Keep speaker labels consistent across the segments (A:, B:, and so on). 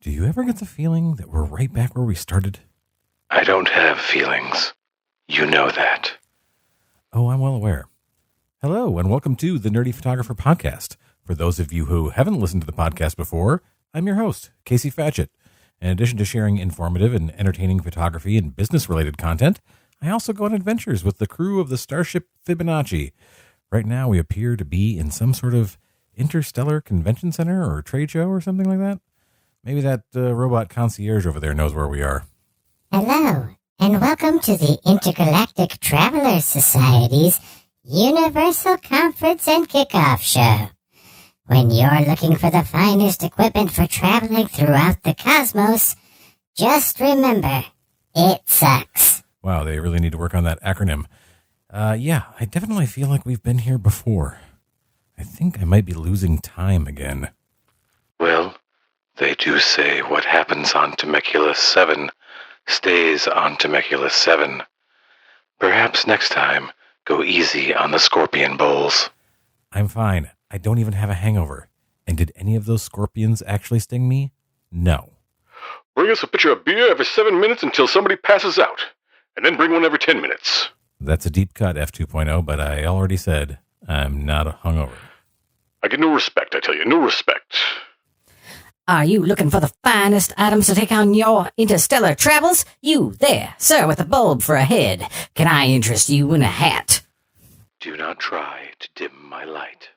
A: Do you ever get the feeling that we're right back where we started?
B: I don't have feelings. You know that.
A: Oh, I'm well aware. Hello, and welcome to the Nerdy Photographer Podcast. For those of you who haven't listened to the podcast before, I'm your host, Casey Fatchett. In addition to sharing informative and entertaining photography and business-related content, I also go on adventures with the crew of the Starship Fibonacci. Right now, we appear to be in some sort of interstellar convention center or trade show or something like that. Maybe that robot concierge over there knows where we are.
C: Hello, and welcome to the Intergalactic Travelers Society's Universal Conference and Kickoff Show. When you're looking for the finest equipment for traveling throughout the cosmos, just remember, it sucks.
A: Wow, they really need to work on that acronym. Yeah, I definitely feel like we've been here before. I think I might be losing time again.
B: Well, they do say what happens on Temecula 7 stays on Temecula 7. Perhaps next time, go easy on the scorpion bowls.
A: I'm fine. I don't even have a hangover. And did any of those scorpions actually sting me? No.
B: Bring us a pitcher of beer every 7 minutes until somebody passes out, and then bring one every 10 minutes.
A: That's a deep cut, F 2.0, but I already said I'm not hungover.
B: I get no respect, I tell you, no respect.
D: Are you looking for the finest items to take on your interstellar travels? You there, sir, with a bulb for a head. Can I interest you in a hat?
B: Do not try to dim my light.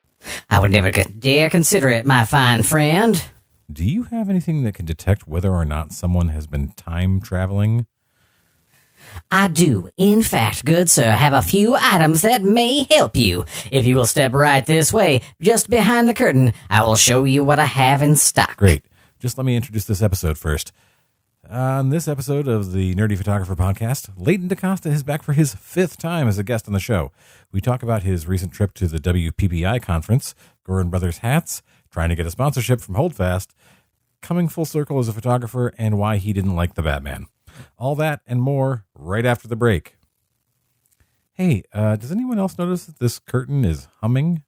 D: I would never dare consider it, my fine friend.
A: Do you have anything that can detect whether or not someone has been time traveling?
D: I do, in fact, good sir, have a few items that may help you. If you will step right this way, just behind the curtain, I will show you what I have in stock.
A: Great. Just let me introduce this episode first. On this episode of the Nerdy Photographer Podcast, Leighton DaCosta is back for his 5th time as a guest on the show. We talk about his recent trip to the WPPI conference, Gorin Brothers hats, trying to get a sponsorship from Holdfast, coming full circle as a photographer, and why he didn't like the Batman. All that and more right after the break. Hey, does anyone else notice that this curtain is humming?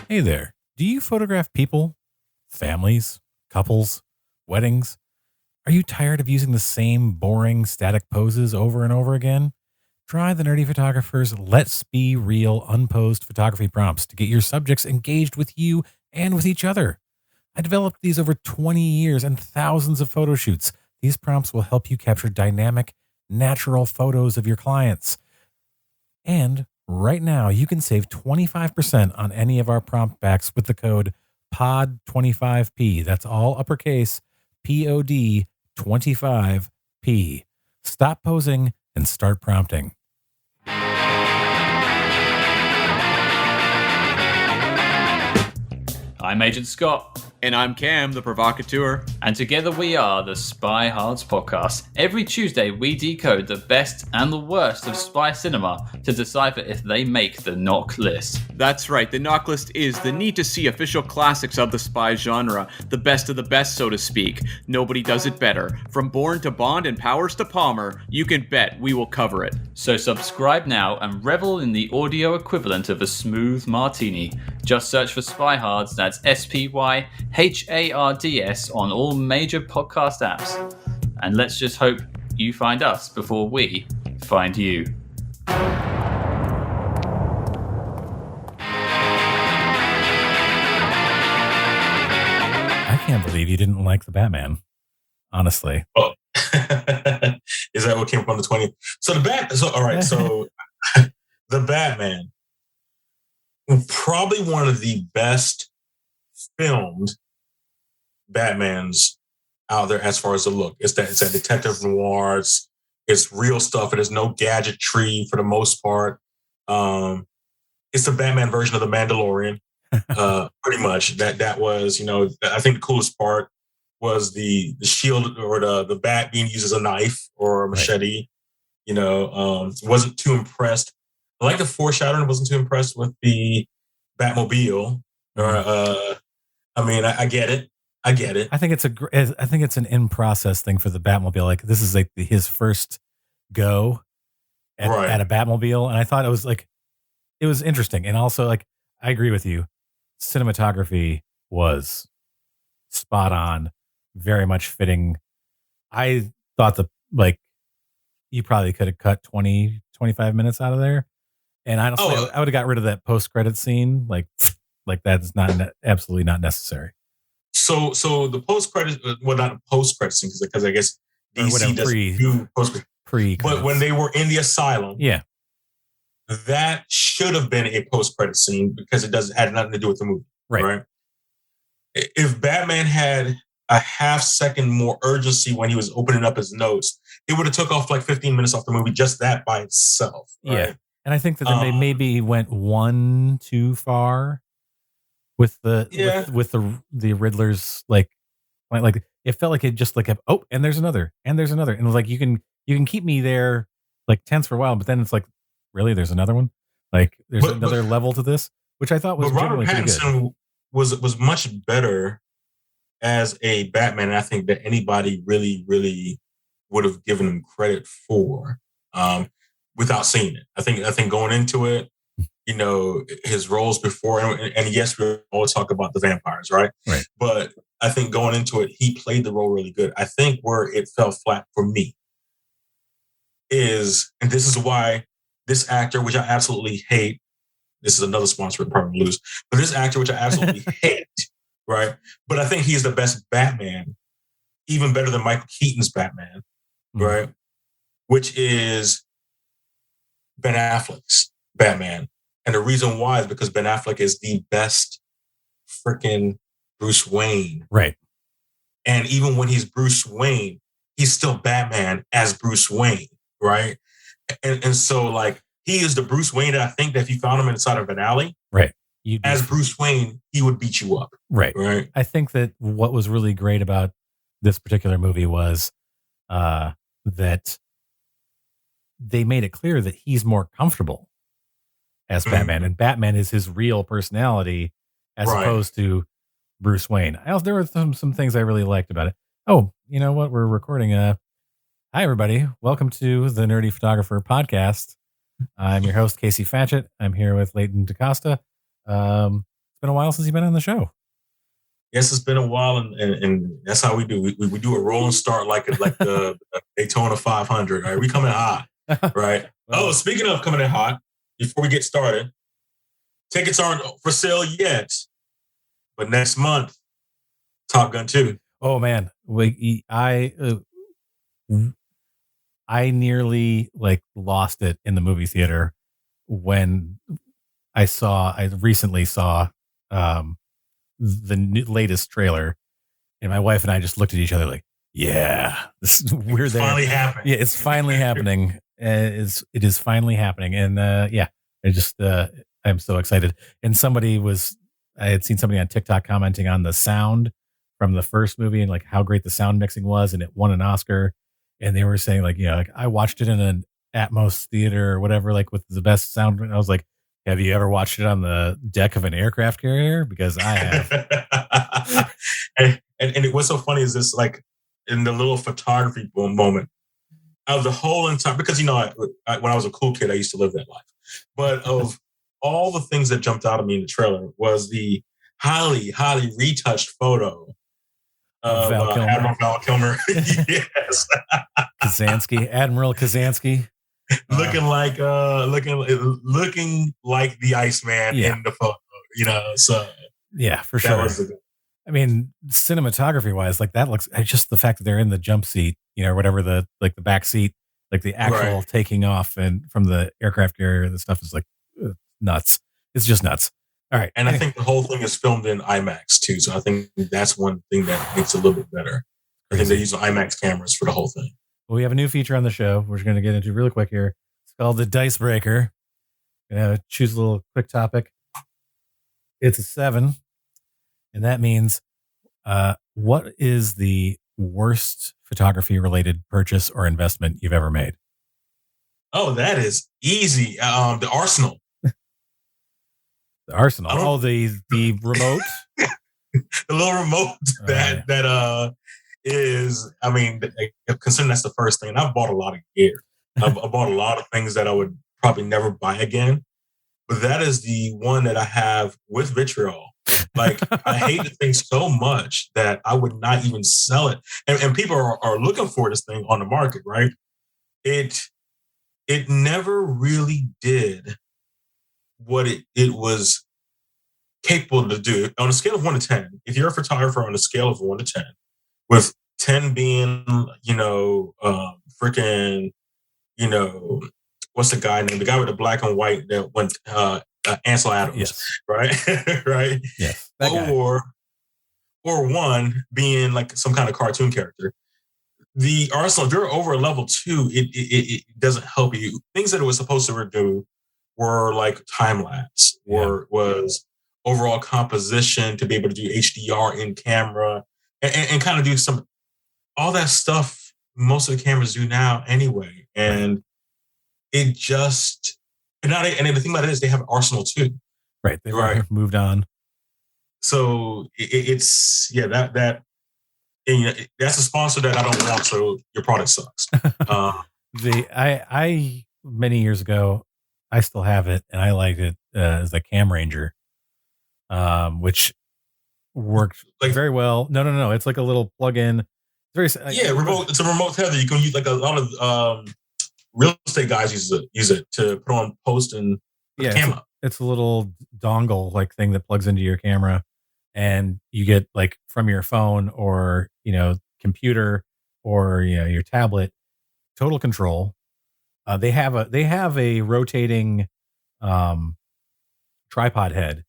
A: Hey there. Do you photograph people, families, couples, weddings? Are you tired of using the same boring static poses over and over again? Try the Nerdy Photographer's Let's Be Real unposed photography prompts to get your subjects engaged with you and with each other. I developed these over 20 years and thousands of photo shoots. These prompts will help you capture dynamic, natural photos of your clients. And right now, you can save 25% on any of our prompt backs with the code POD25P. That's all uppercase, POD 25P. Stop posing and start prompting.
E: I'm Agent Scott.
F: And I'm Cam, the provocateur.
E: And together we are the Spy Hards podcast. Every Tuesday we decode the best and the worst of spy cinema to decipher if they make the knock list.
F: That's right, the knock list is the need-to-see official classics of the spy genre. The best of the best, so to speak. Nobody does it better. From Bourne to Bond and Powers to Palmer, you can bet we will cover it.
E: So subscribe now and revel in the audio equivalent of a smooth martini. Just search for Spy Hards, that's SPYHARDS on all major podcast apps. And let's just hope you find us before we find you.
A: I can't believe you didn't like the Batman. Honestly.
G: Oh. Is that what came up on the 20th? So all right, so the Batman, probably one of the best filmed Batmans out there as far as the look. It's that detective noir. It's real stuff. It is no gadgetry for the most part. It's the Batman version of the Mandalorian, pretty much. That was, I think the coolest part was the shield or the bat being used as a knife or a machete. Right. Wasn't too impressed. I like the foreshadowing. Wasn't too impressed with the Batmobile. I get it. I
A: think it's an in-process thing for the Batmobile. Like, this is like his first go at a Batmobile, and I thought it was interesting. And also, like, I agree with you. cinematography was spot on, very much fitting. I thought you probably could have cut 20, 25 minutes out of there. And honestly, I would have got rid of that post-credit scene. Like that's not absolutely not necessary.
G: So the post-credit, well, not a post-credit scene, because I guess DC doesn't do post-credit. But when they were in the asylum, that should have been a post-credit scene because it had nothing to do with the movie. Right? If Batman had a half-second more urgency when he was opening up his notes, it would have took off like 15 minutes off the movie, just that by itself. Right?
A: Yeah. And I think that they maybe went one too far with the Riddler's like it felt like it just like and there's another and it was like you can keep me there like tense for a while, but then it's like really there's another one, like there's another level to this, which I thought was generally pretty good.
G: Was much better as a Batman, and I think that anybody really would have given him credit for. Without seeing it. I think going into it, his roles before, and yes, we always talk about the vampires, right?
A: Right.
G: But I think going into it, he played the role really good. I think where it fell flat for me is, and this is why this actor, which I absolutely hate, this is another sponsor we'll probably lose, but this actor, which I absolutely hate, right? But I think he's the best Batman, even better than Michael Keaton's Batman, right? Which is Ben Affleck's Batman. And the reason why is because Ben Affleck is the best freaking Bruce Wayne.
A: Right.
G: And even when he's Bruce Wayne, he's still Batman as Bruce Wayne, right? And so like he is the Bruce Wayne that I think that if you found him inside of an alley,
A: right,
G: as Bruce Wayne, he would beat you up.
A: Right.
G: Right.
A: I think that what was really great about this particular movie was that they made it clear that he's more comfortable as Batman, and Batman is his real personality as opposed to Bruce Wayne. There were some things I really liked about it. Oh, you know what? We're recording. Hi, everybody. Welcome to the Nerdy Photographer podcast. I'm your host, Casey Fatchett. I'm here with Leighton DaCosta. It's been a while since you've been on the show.
G: Yes, it's been a while, and that's how we do. We do a rolling start like the Daytona 500. Right? We coming hot. Right. Well, speaking of coming in hot, before we get started, tickets aren't for sale yet, but next month, Top Gun 2.
A: Oh man, I nearly lost it in the movie theater when I recently saw the latest trailer, and my wife and I just looked at each other like, yeah, we're there.
G: Finally happening.
A: Yeah, it's finally happening. It is finally happening. And I'm so excited. And I had seen somebody on TikTok commenting on the sound from the first movie and like how great the sound mixing was. And it won an Oscar. And they were saying I watched it in an Atmos theater or whatever, like with the best sound. And I was like, have you ever watched it on the deck of an aircraft carrier? Because I have.
G: and what's so funny is this, like in the little photography moment, of the whole entire, because when I was a cool kid, I used to live that life. But of all the things that jumped out at me in the trailer was the highly, highly retouched photo of Admiral Val Kilmer. Yes,
A: Admiral Kazansky,
G: looking like the Iceman in the photo. So
A: yeah, for sure. I mean, cinematography wise, like that looks, just the fact that they're in the jump seat, whatever the back seat, like the actual taking off and from the aircraft carrier, the stuff is like nuts. It's just nuts. All right.
G: And I think the whole thing is filmed in IMAX too. So I think that's one thing that makes it a little bit better. I think they use IMAX cameras for the whole thing.
A: Well, we have a new feature on the show. We're going to get into really quick here. It's called the Dice Breaker. Going to choose a little quick topic. It's a 7. And that means, what is the worst photography-related purchase or investment you've ever made?
G: Oh, that is easy. The Arsenal.
A: The Arsenal. Oh, the remote.
G: The little remote that is. I mean, considering that's the first thing. And I've bought a lot of gear. I bought a lot of things that I would probably never buy again. but that is the one that I have with vitriol. Like, I hate the thing so much that I would not even sell it. And people are looking for this thing on the market, right? It never really did what it was capable to do. On a scale of 1 to 10, if you're a photographer on a scale of 1 to 10, with 10 being, freaking, what's the guy named? The guy with the black and white that went, Ansel Adams,
A: Yes.
G: right? Right?
A: Yes. That guy.
G: Or 1 being like some kind of cartoon character. The arsenal, if you're over a level 2, it doesn't help you. Things that it was supposed to do were like time lapse, or was overall composition to be able to do HDR in camera and kind of do some all that stuff most of the cameras do now anyway. And it just and the thing about it is they have Arsenal too.
A: Right. They've moved on. So
G: it's that. And that's a sponsor that I don't want, so your product sucks.
A: I many years ago, I still have it, and I liked it as a Cam Ranger, which worked very well. No, it's like a little plug-in.
G: Remote. It's a remote tether. You can use like a lot of real estate guys use it to put on post and put the camera.
A: It's a little dongle like thing that plugs into your camera. And you get like from your phone or, computer or, your tablet, total control. They have a rotating tripod head.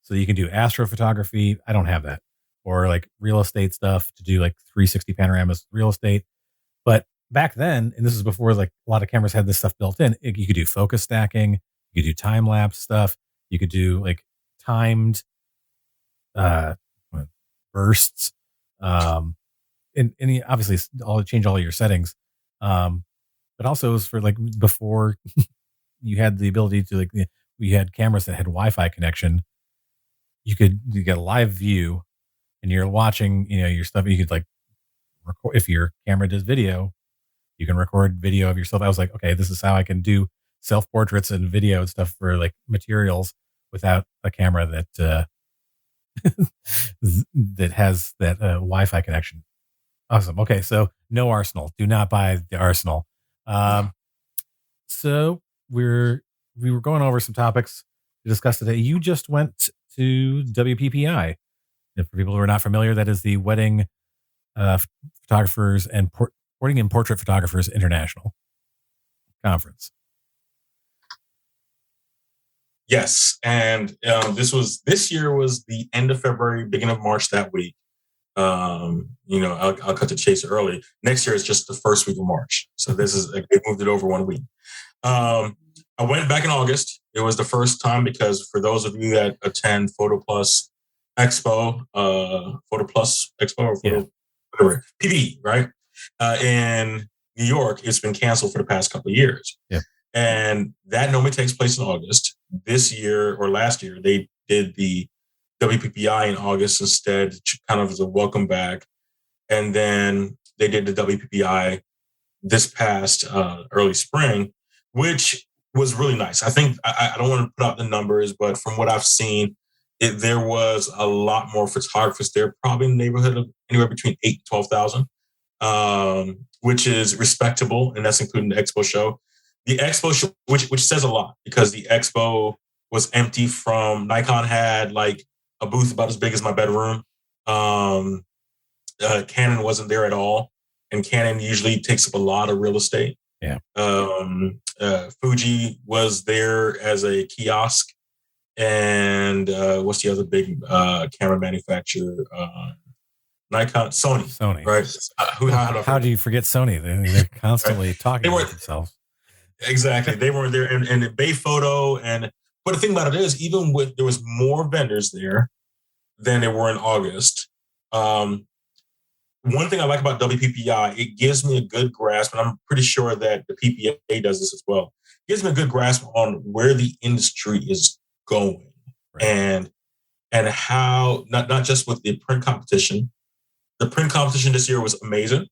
A: So you can do astrophotography. I don't have that. Or like real estate stuff to do like 360 panoramas real estate. But back then, and this is before like a lot of cameras had this stuff built in, you could do focus stacking. You could do time lapse stuff. You could do like timed bursts, and obviously change all your settings, but also it was for like before you had the ability to we had cameras that had Wi-Fi connection. You get a live view, and you're watching your stuff. You could like record if your camera does video. You can record video of yourself. I was like, okay, this is how I can do self portraits and video and stuff for like materials without a camera that. That has that Wi-Fi connection. Awesome. Okay, so no Arsenal. Do not buy the Arsenal. So we were going over some topics to discuss today. You just went to WPPI. And for people who are not familiar, that is the Wedding Photographers and Wedding and Portrait Photographers International Conference.
G: Yes, and this year was the end of February, beginning of March that week. I'll cut the chase early. Next year is just the first week of March, so they moved it over 1 week. I went back in August. It was the first time because for those of you that attend Photo Plus Expo, whatever, PV, right? In New York, it's been canceled for the past couple of years.
A: Yeah.
G: And that normally takes place in August. This year or last year, they did the WPPI in August instead, kind of as a welcome back. And then they did the WPPI this past early spring, which was really nice. I think I don't want to put out the numbers, but from what I've seen, there was a lot more photographers there, probably in the neighborhood of anywhere between 8,000 to 12,000, which is respectable, and that's including the expo show. The expo show, which says a lot, because the expo was empty from Nikon had like a booth about as big as my bedroom. Canon wasn't there at all, and Canon usually takes up a lot of real estate.
A: Yeah.
G: Fuji was there as a kiosk, and what's the other big camera manufacturer? Nikon, Sony, right?
A: How do you forget Sony? They're constantly talking about themselves.
G: Exactly. They weren't there. And the Bay Photo. But the thing about it is, there was more vendors there than there were in August. One thing I like about WPPI, it gives me a good grasp, and I'm pretty sure that the PPA does this as well. It gives me a good grasp on where the industry is going, right. and how, not just with the print competition. The print competition this year was amazing.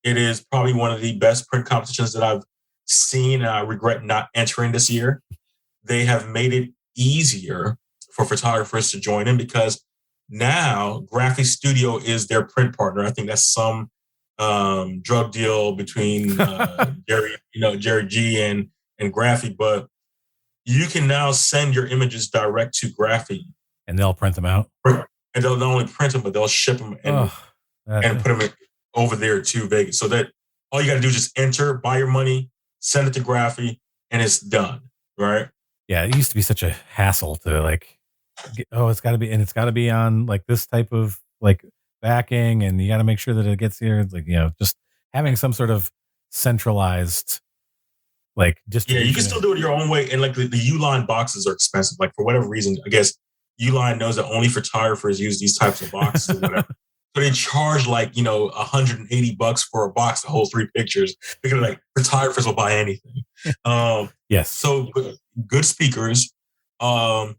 G: It is probably one of the best print competitions that I've seen, and I regret not entering this year. they have made it easier for photographers to join in because now Graphic Studio is their print partner. I think that's some drug deal between Jerry G and Graphic, but you can now send your images direct to Graphic.
A: And they'll print them out.
G: And they'll not only print them, but they'll ship them and put them over there to Vegas. So that all you got to do is just enter, buy your money, send it to Graphic, and it's done. Right?
A: Yeah, it used to be such a hassle to like, it's got to be on like this type of like backing, and you got to make sure that it gets here. It's like, just having some sort of centralized like distribution.
G: Yeah, you can still do it your own way. And like the Uline boxes are expensive. Like for whatever reason, I guess Uline knows that only photographers use these types of boxes or whatever. So they charge like, $180 for a box to hold 3 pictures because like photographers will buy anything.
A: Yes.
G: So good speakers. I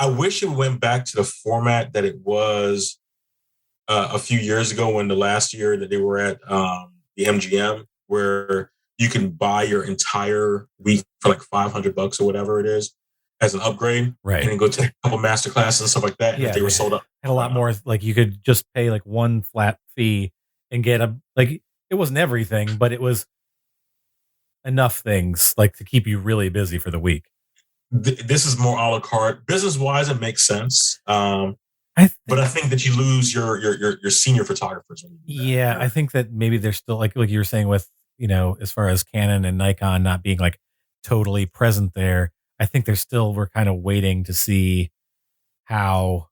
G: wish it went back to the format that it was a few years ago when the last year that they were at the MGM, where you can buy your entire week for like $500 or whatever it is as an upgrade,
A: right?
G: And then go take a couple master classes and stuff like that. And they were sold up.
A: Had a lot more. Like you could just pay like one flat fee and get it wasn't everything, but it was enough things like to keep you really busy for the week.
G: This is more a la carte. Business wise, it makes sense. But I think that you lose your senior photographers.
A: Yeah, I think that maybe they're still like you were saying with as far as Canon and Nikon not being like totally present there. I think we're kind of waiting to see how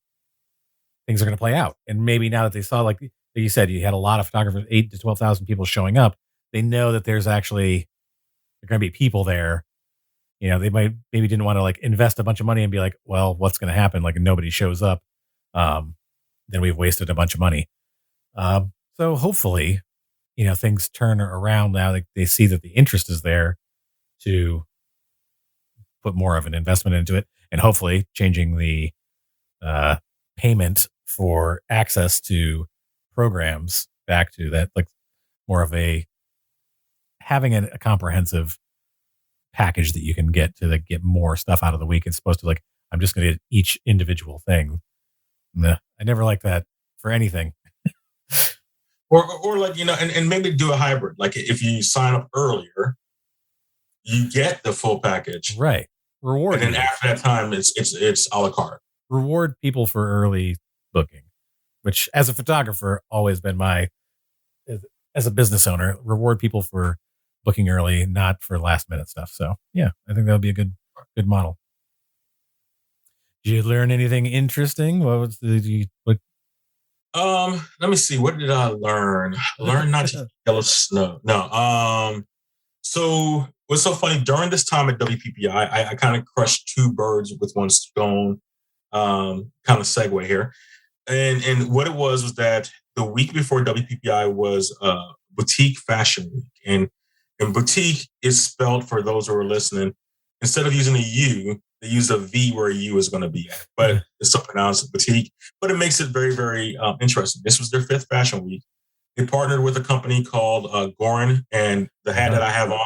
A: things are going to play out. And maybe now that they saw, like you said, you had a lot of photographers, 8,000 to 12,000 people showing up. They know that there's going to be people there. They maybe didn't want to like invest a bunch of money and be like, well, what's going to happen? Like nobody shows up. Then we've wasted a bunch of money. So hopefully, things turn around now. Like they see that the interest is there to put more of an investment into it, and hopefully changing the payment for access to programs back to that, like more of having a comprehensive package that you can get to get more stuff out of the week. It's supposed to like, I'm just going to get each individual thing. Nah, I never like that for anything.
G: Or like, and maybe do a hybrid. Like if you sign up earlier, you get the full package.
A: Right. Reward.
G: And then after that time, it's a la carte.
A: Reward people for early booking, which as a photographer, always been as a business owner, reward people for booking early, not for last minute stuff. So yeah, I think that would be a good model. Did you learn anything interesting? What
G: let me see. What did I learn? I learned not to yellow snow. No. So what's so funny, during this time at WPPI, I kind of crushed 2 birds with one stone, kind of segue here. And what it was that the week before WPPI was Boutique Fashion Week. And boutique is spelled, for those who are listening, instead of using a U, they use a V where a U is going to be at. But it's still pronounced boutique. But it makes it very, very interesting. This was their 5th Fashion Week. They partnered with a company called Gorin, and the hat that I have on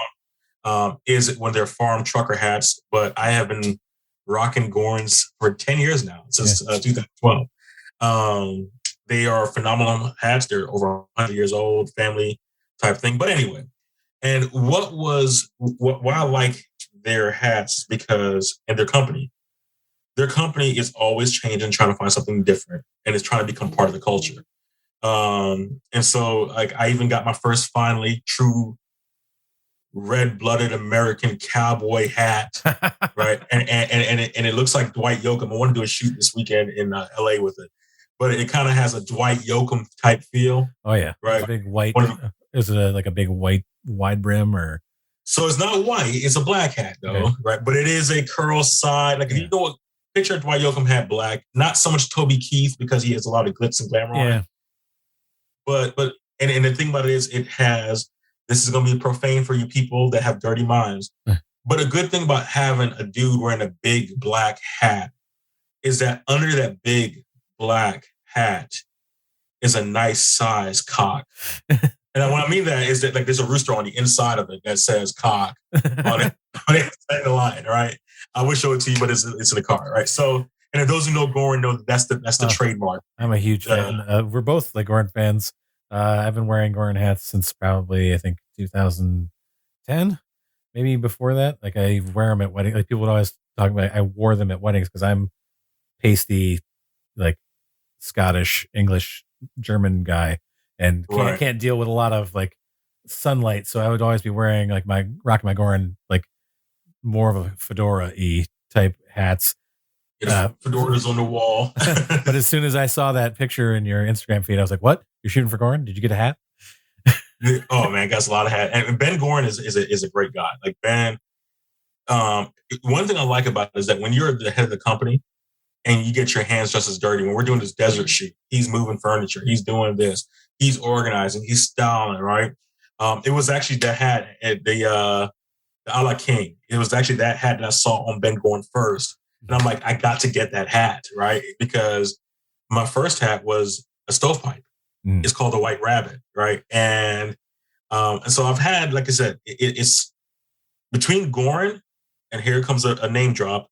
G: is one of their farm trucker hats. But I have been rocking Gorins for 10 years now, since 2012. They are phenomenal hats. They're over 100 years old, family type thing. But anyway, and why I like their hats and their company is always changing, trying to find something different, and it's trying to become part of the culture. And so like I even got my first finally true red-blooded American cowboy hat, right? And it looks like Dwight Yoakam. I want to do a shoot this weekend in LA with it, but it kind of has a Dwight Yoakam type feel.
A: Oh yeah,
G: right.
A: A big white. Is it like a big white wide brim or?
G: So it's not white; it's a black hat though, right? But it is a curl side. Like if you know what, picture Dwight Yoakam hat black. Not so much Toby Keith because he has a lot of glitz and glamour on it. But the thing about it is, this is going to be profane for you people that have dirty minds. But a good thing about having a dude wearing a big black hat is that under that big black hat is a nice size cock. And what I mean that is that like there's a rooster on the inside of it that says cock on the line, right? I wish show it to you, but it's in the car, right? So, and if those who know Goran know that's the trademark.
A: I'm a huge fan. We're both like Goran fans. I've been wearing Goran hats since probably I think 2010, maybe before that. Like I wear them at weddings. Like people would always talk about. I wore them at weddings because I'm pasty, like Scottish, English, German guy, and can't deal with a lot of like sunlight. So I would always be wearing like rocking my Goran, like more of a fedora-y type hats.
G: Fedoras on the wall.
A: But as soon as I saw that picture in your Instagram feed, I was like, "What? You're shooting for Goran? Did you get a hat?"
G: Oh man, got a lot of hats. And Ben Goran is a great guy. Like Ben, one thing I like about it is that when you're the head of the company and you get your hands just as dirty, when we're doing this desert shoot, he's moving furniture, he's doing this, he's organizing, he's styling, right? It was actually the hat at the A La King. It was actually that hat that I saw on Ben Goran first. And I'm like, I got to get that hat, right? Because my first hat was a stovepipe. It's called the White Rabbit, right? And so I've had, like I said, it's between Goran and here comes a name drop,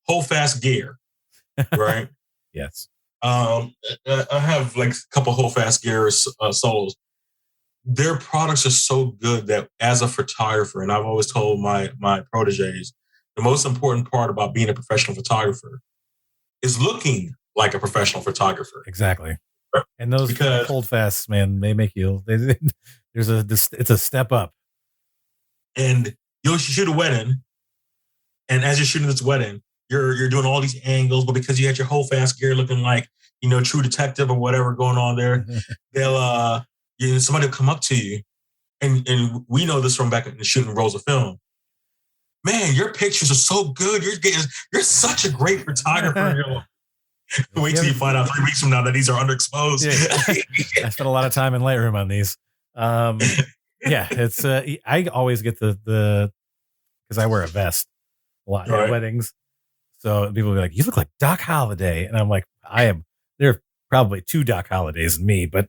G: Hold Fast Gear, right?
A: Yes.
G: I have like a couple Hold Fast Gear solos. Their products are so good that as a photographer, and I've always told my proteges, the most important part about being a professional photographer is looking like a professional photographer.
A: Exactly. And those Hold Fasts, man, they make you. It's a step up.
G: And you'll shoot a wedding, and as you're shooting this wedding, you're doing all these angles, but because you had your Hold Fast Gear looking like True Detective or whatever going on there, they'll somebody will come up to you, and we know this from back in shooting rolls of film. Man, your pictures are so good. You're such a great photographer. Wait till you find out 3 weeks from now that these are underexposed.
A: Yeah. I spent a lot of time in Lightroom on these. Yeah, it's I always get the because I wear a vest a lot at weddings. So people will be like, "You look like Doc Holliday," and I'm like, "I am." There are probably 2 Doc Hollidays in me, but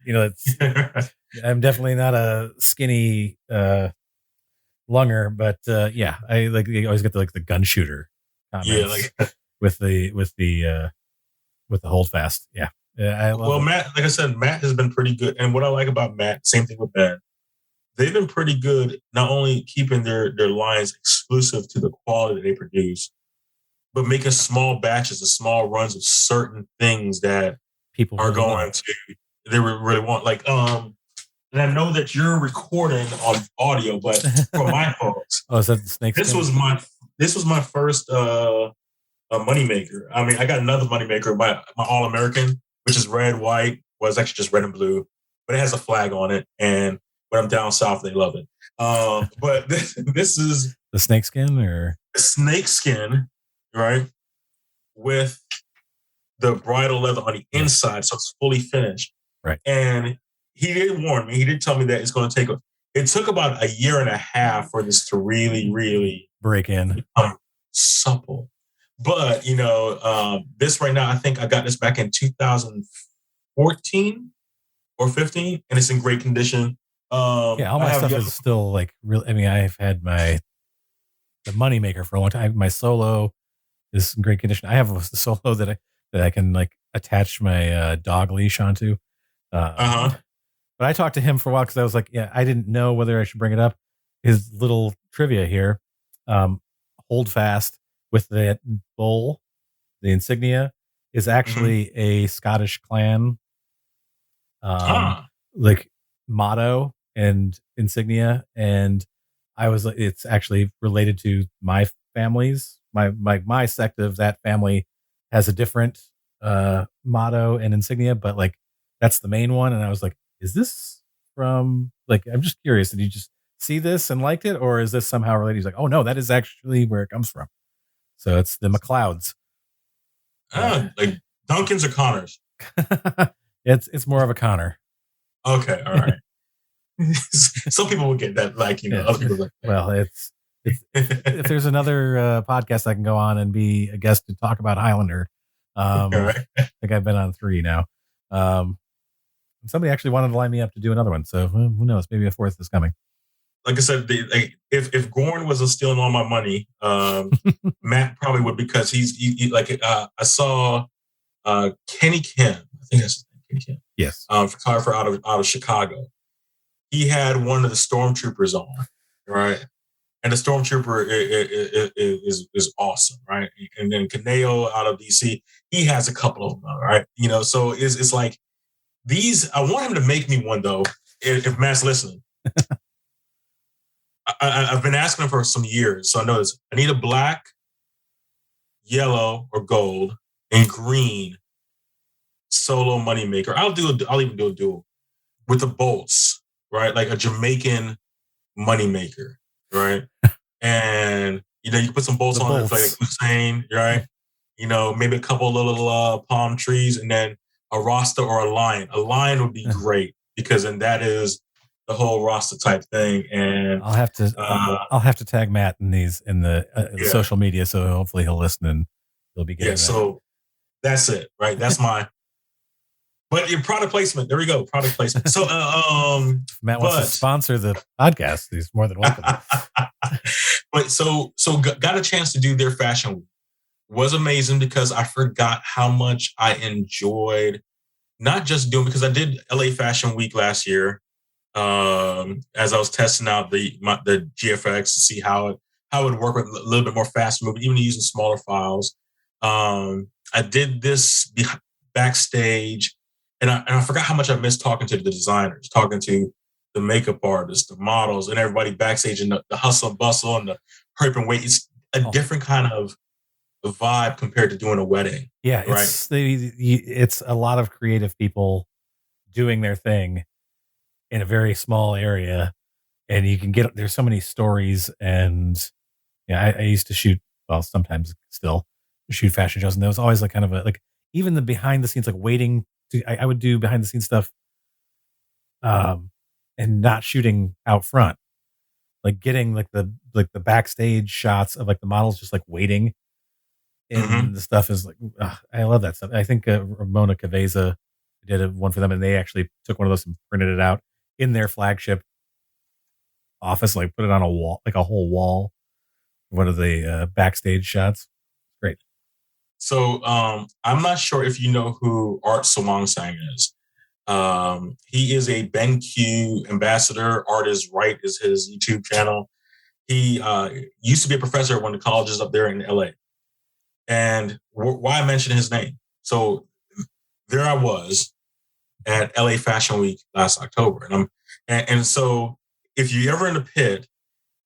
A: I'm definitely not a skinny lunger. But yeah, I always get the gun shooter comments with the Hold Fast. Yeah.
G: Matt, like I said, Matt has been pretty good. And what I like about Matt, same thing with Ben, they've been pretty good, not only keeping their lines exclusive to the quality that they produce, but making small batches and small runs of certain things that people are going to, they really want. Like, and I know that you're recording on audio, but for my folks,
A: is that the snake?
G: This was my first moneymaker. I mean, I got another moneymaker, my All American, which is red, white. Well, it's actually just red and blue, but it has a flag on it. And when I'm down south, they love it. But this is
A: the snakeskin or
G: snakeskin, right? With the bridal leather on the inside, so it's fully finished.
A: Right.
G: And he did warn me. He did tell me that it's going to take it took about 1.5 years for this to really, really
A: break in,
G: become supple. But this right now, I think I got this back in 2014 or 15, and it's in great condition.
A: All my stuff is still like real. I mean, I've had the moneymaker for a long time. My solo is in great condition. I have a solo that I can like attach my dog leash onto. But I talked to him for a while because I was like, I didn't know whether I should bring it up. His little trivia here, Hold Fast with the bowl, the insignia, is actually a Scottish clan like motto and insignia. And I was like, it's actually related to my family's, my sect of that family has a different motto and insignia, but like that's the main one. And I was like, is this from like, I'm just curious. Did you just see this and liked it? Or is this somehow related? He's like, oh no, that is actually where it comes from. So it's the McLeods.
G: Like Duncan's or Connor's?
A: It's more of a Connor.
G: Okay, all right. Some people will get that, like, other people like that.
A: Well, it's if there's another podcast I can go on and be a guest to talk about Highlander. I think I've been on 3 now. Somebody actually wanted to line me up to do another one. So who knows? Maybe a 4th is coming.
G: like I said, if Gorn wasn't stealing all my money, Matt probably would, because he I saw Kenny Kim. I think that's his name, Kenny Kim.
A: Yes.
G: Photographer out of Chicago. He had one of the stormtroopers on, right? And the stormtrooper is awesome, right? And then Kaneo out of DC, he has a couple of them, right? So it's like these. I want him to make me one though, if Matt's listening. I've been asking him for some years, so I know this. I need a black, yellow, or gold, and green solo moneymaker. I'll even do a duel with the bolts, right? Like a Jamaican moneymaker, right? And you can put some bolts on it, like Hussein, right? Maybe a couple of little palm trees, and then a Rasta or a lion. A lion would be great, because then that is the whole Rasta type thing. And
A: I'll have to tag Matt in the social media, so hopefully he'll listen and he'll be getting that.
G: So that's it, right? That's my. But your product placement, there we go, product placement. So,
A: if Matt wants to sponsor the podcast, he's more than welcome.
G: But so got a chance to do their fashion week. Was amazing, because I forgot how much I enjoyed not just doing, because I did LA Fashion Week last year, as I was testing out the GFX to see how it would work with a little bit more fast moving, even using smaller files. I did this backstage, and I forgot how much I missed talking to the designers, talking to the makeup artists, the models, and everybody backstage, and the hustle and bustle and the hurry and wait. It's a different kind of vibe compared to doing a wedding.
A: Yeah,
G: right?
A: It's a lot of creative people doing their thing in a very small area, and you can there's so many stories. And I used to shoot, well, sometimes still shoot fashion shows, and there was always like kind of even the behind the scenes, like waiting to, I would do behind the scenes stuff, and not shooting out front, like getting like the backstage shots of like the models just like waiting. And the stuff is like, I love that stuff. I think Ramona Caveza did one for them, and they actually took one of those and printed it out in their flagship office, like put it on a wall, like a whole wall. One of the backstage shots. Great.
G: So I'm not sure if you know who Art Swangsang is. He is a BenQ ambassadar. Art is Right is his YouTube channel. He used to be a professor at one of the colleges up there in LA. And why I mentioned his name. So there I was at LA Fashion Week last October. And so if you're ever in the pit,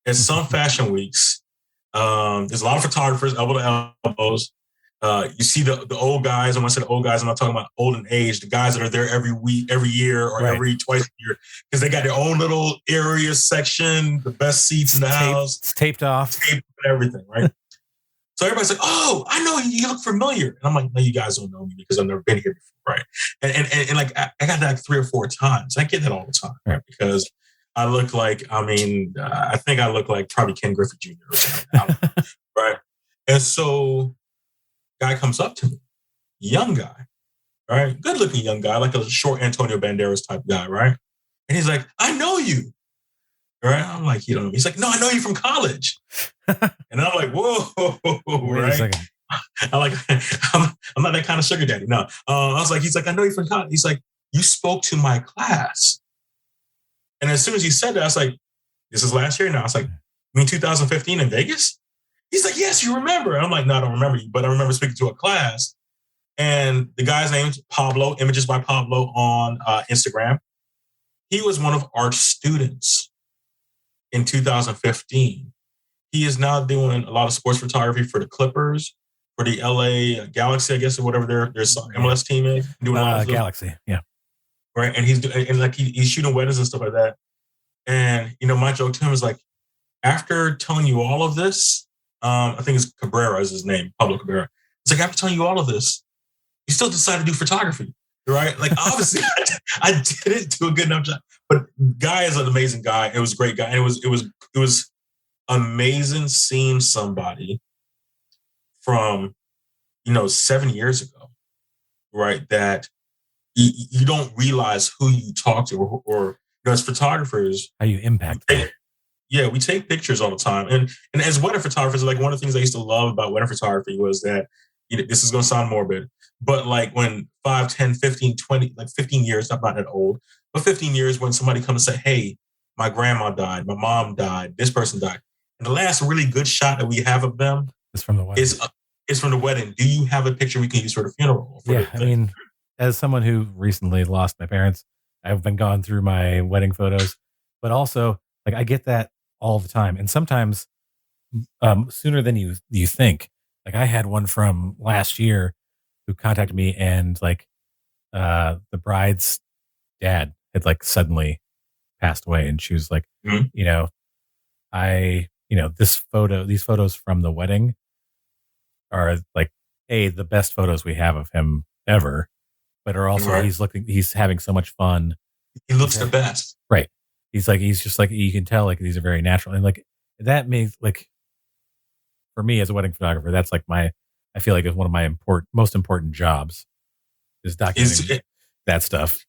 G: at some fashion weeks, there's a lot of photographers, elbow to elbows. You see the old guys, and when I say the old guys, I'm not talking about old in age, the guys that are there every week, every year, or every twice a year, because they got their own little area section, the best seats in the house.
A: It's taped off.
G: Taped and everything, right? So everybody's like, "Oh, I know you. You look familiar." And I'm like, "No, you guys don't know me because I've never been here before, right?" And like I got that like 3 or 4 times. I get that all the time, right? Because I look like, I think I look like probably Ken Griffey Jr. or something, right? And so, guy comes up to me, young guy, right? Good looking young guy, like a short Antonio Banderas type guy, right? And he's like, "I know you." Right? I'm like, he's like, "No, I know you from college." And I'm like, "Whoa, right?" I'm not that kind of sugar daddy. No. He's like, "I know you from college." He's like, "You spoke to my class." And as soon as he said that, I was like, "This is last year now." I was like, "You mean 2015 in Vegas?" He's like, "Yes, you remember." And I'm like, "No, I don't remember you, but I remember speaking to a class." And the guy's name's Pablo, Images by Pablo on Instagram. He was one of Art's students in 2015. He is now doing a lot of sports photography for the Clippers, for the LA Galaxy, I guess, or whatever their MLS team is. Doing a lot of
A: Galaxy, yeah.
G: Right, and he's shooting weddings and stuff like that. And my joke to him is like, after telling you all of this, I think it's Cabrera is his name, Pablo Cabrera. It's like, after telling you all of this, you still decided to do photography, right? Like, obviously, I didn't do a good enough job. But guy is an amazing guy. It was a great guy. And it was amazing seeing somebody from, 7 years ago, right? That you don't realize who you talk to, or as photographers,
A: how you impact them.
G: we take pictures all the time. And as wedding photographers, like one of the things I used to love about wedding photography was that, this is going to sound morbid, but like when 5, 10, 15, 20, like 15 years, I'm not that old, but 15 years when somebody comes and say, hey, my grandma died, my mom died, this person died. And the last really good shot that we have of them
A: It's from the wedding.
G: is from the wedding. Do you have a picture we can use for the funeral?
A: I mean, as someone who recently lost my parents, I've been going through my wedding photos, but also like I get that all the time. And sometimes sooner than you think. Like I had one from last year who contacted me, and like the bride's dad had like suddenly passed away, and she was like,
G: Mhm.
A: these photos from the wedding are like the best photos we have of him ever, but are also
G: Right.
A: he's having so much fun.
G: He looks the best.
A: Right. He's just like, you can tell like these are very natural. And like that means like for me as a wedding photographer, that's like I feel like it's one of my most important jobs is documenting that stuff.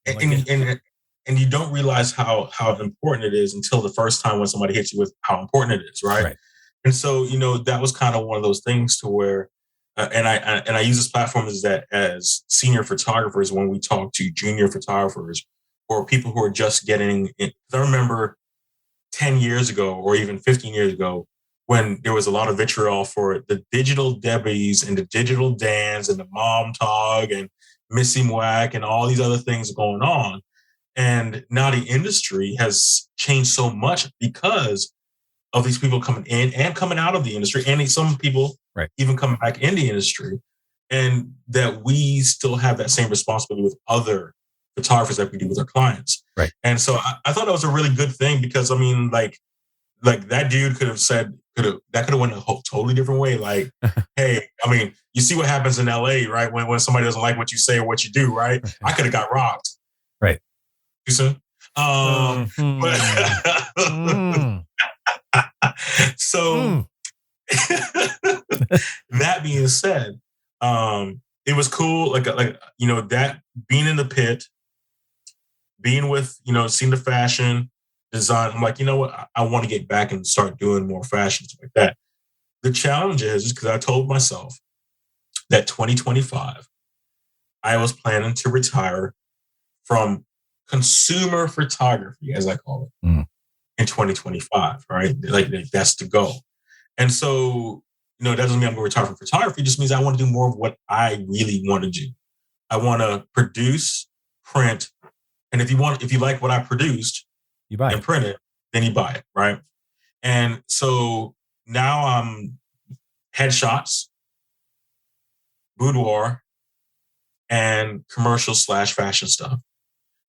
G: And you don't realize how important it is until the first time when somebody hits you with how important it is, right? And so, that was kind of one of those things to where, and I use this platform as senior photographers when we talk to junior photographers or people who are just getting in. I remember 10 years ago or even 15 years ago when there was a lot of vitriol for the digital Debbies and the digital Dans and the Mom Tog and Missy Mwack and all these other things going on. And now the industry has changed so much because of these people coming in and coming out of the industry, and some people even coming back in the industry, and that we still have that same responsibility with other photographers that we do with our clients.
A: Right.
G: And so I thought that was a really good thing because, I mean, like that dude could have went a totally different way. Like, hey, I mean, you see what happens in LA, right? When somebody doesn't like what you say or what you do, right? I could have got robbed.
A: Right.
G: Too soon. So that being said, it was cool. Like that being in the pit, being with, seeing the fashion design. I'm like, you know what? I want to get back and start doing more fashion, stuff like that. The challenge is because I told myself that 2025, I was planning to retire from consumer photography, as I call it, in 2025, right? Like that's the goal. And so, that doesn't mean I'm going to retire from photography. It just means I want to do more of what I really want to do. I want to produce, print, and if you like what I produced,
A: you buy
G: and print it, then you buy it, right? And so now I'm headshots, boudoir, and commercial / fashion stuff.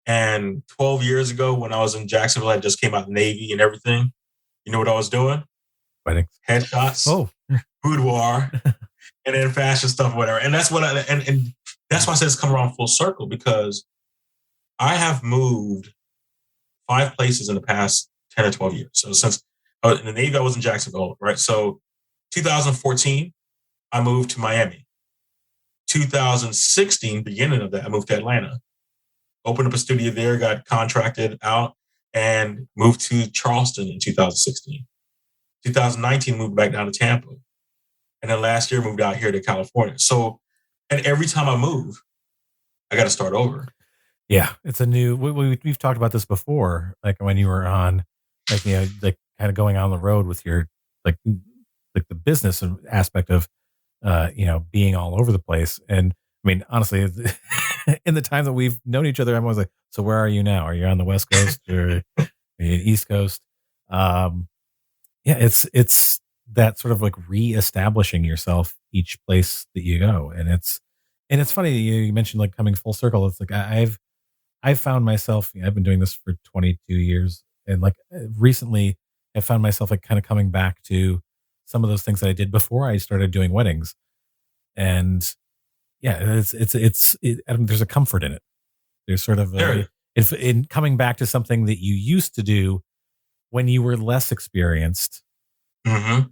G: And 12 years ago, when I was in Jacksonville, I just came out of the Navy and everything. You know what I was doing?
A: Weddings.
G: Headshots, boudoir, and then fashion stuff, whatever. And that's what and that's why I said it's come around full circle, because I have moved 5 places in the past 10 or 12 years. So since I was in the Navy, I was in Jacksonville, right? So 2014, I moved to Miami. 2016, beginning of that, I moved to Atlanta. Opened up a studio there, got contracted out, and moved to Charleston in 2016. 2019, moved back down to Tampa. And then last year, moved out here to California. So, and every time I move, I got to start over.
A: Yeah, it's a new. We've talked about this before, like when you were on, like like kind of going on the road with your like the business aspect of, being all over the place. And I mean, honestly, in the time that we've known each other, I'm always like, so where are you now? Are you on the West Coast or are you East Coast? It's that sort of like reestablishing yourself each place that you go, and it's funny you mentioned like coming full circle. It's like I've found myself, I've been doing this for 22 years, and like recently I found myself like kind of coming back to some of those things that I did before I started doing weddings. And yeah, there's a comfort in it. There's sort of in coming back to something that you used to do when you were less experienced.
G: Mm-hmm.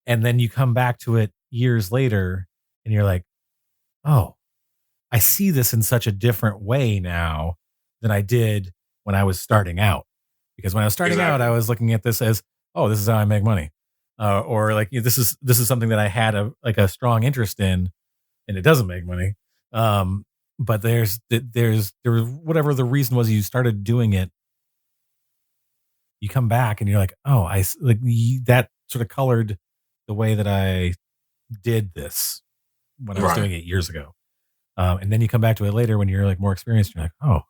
A: And then you come back to it years later and you're like, oh, I see this in such a different way now than I did when I was starting out. Because when I was starting
G: Exactly.
A: out, I was looking at this as, oh, this is how I make money. Or like, this is something that I had a strong interest in, and it doesn't make money. But there was whatever the reason was you started doing it, you come back and you're like, oh, that sort of colored the way that I did this when I was doing it years ago. And then you come back to it later when you're like more experienced. You're like, oh,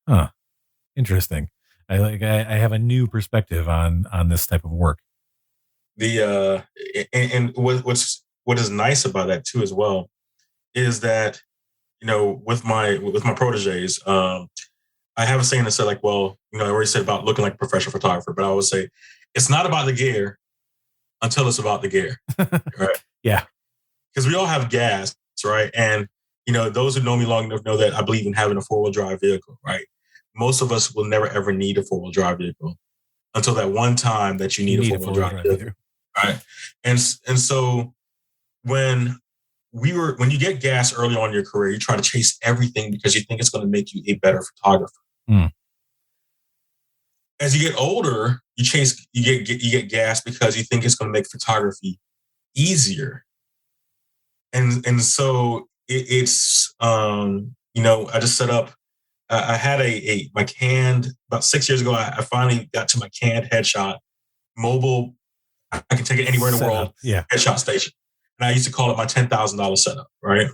A: huh, interesting. I have a new perspective on this type of work.
G: And what is nice about that too as well is that, with my proteges, I have a saying that said like, well, I already said about looking like a professional photographer, but I would say it's not about the gear until it's about the gear, right?
A: Yeah,
G: because we all have gas, right? And those who know me long enough know that I believe in having a 4-wheel drive vehicle, right? Most of us will never ever need a 4-wheel drive vehicle until that one time that you need a 4-wheel drive vehicle, right? And so when you get gas early on in your career, you try to chase everything because you think it's going to make you a better photographer. As you get older, you get gas because you think it's going to make photography easier. And so it's I just set up. I had my canned about 6 years ago. I finally got to my canned headshot mobile. I can take it anywhere in the world.
A: Yeah,
G: headshot station. And I used to call it my $10,000 setup, right?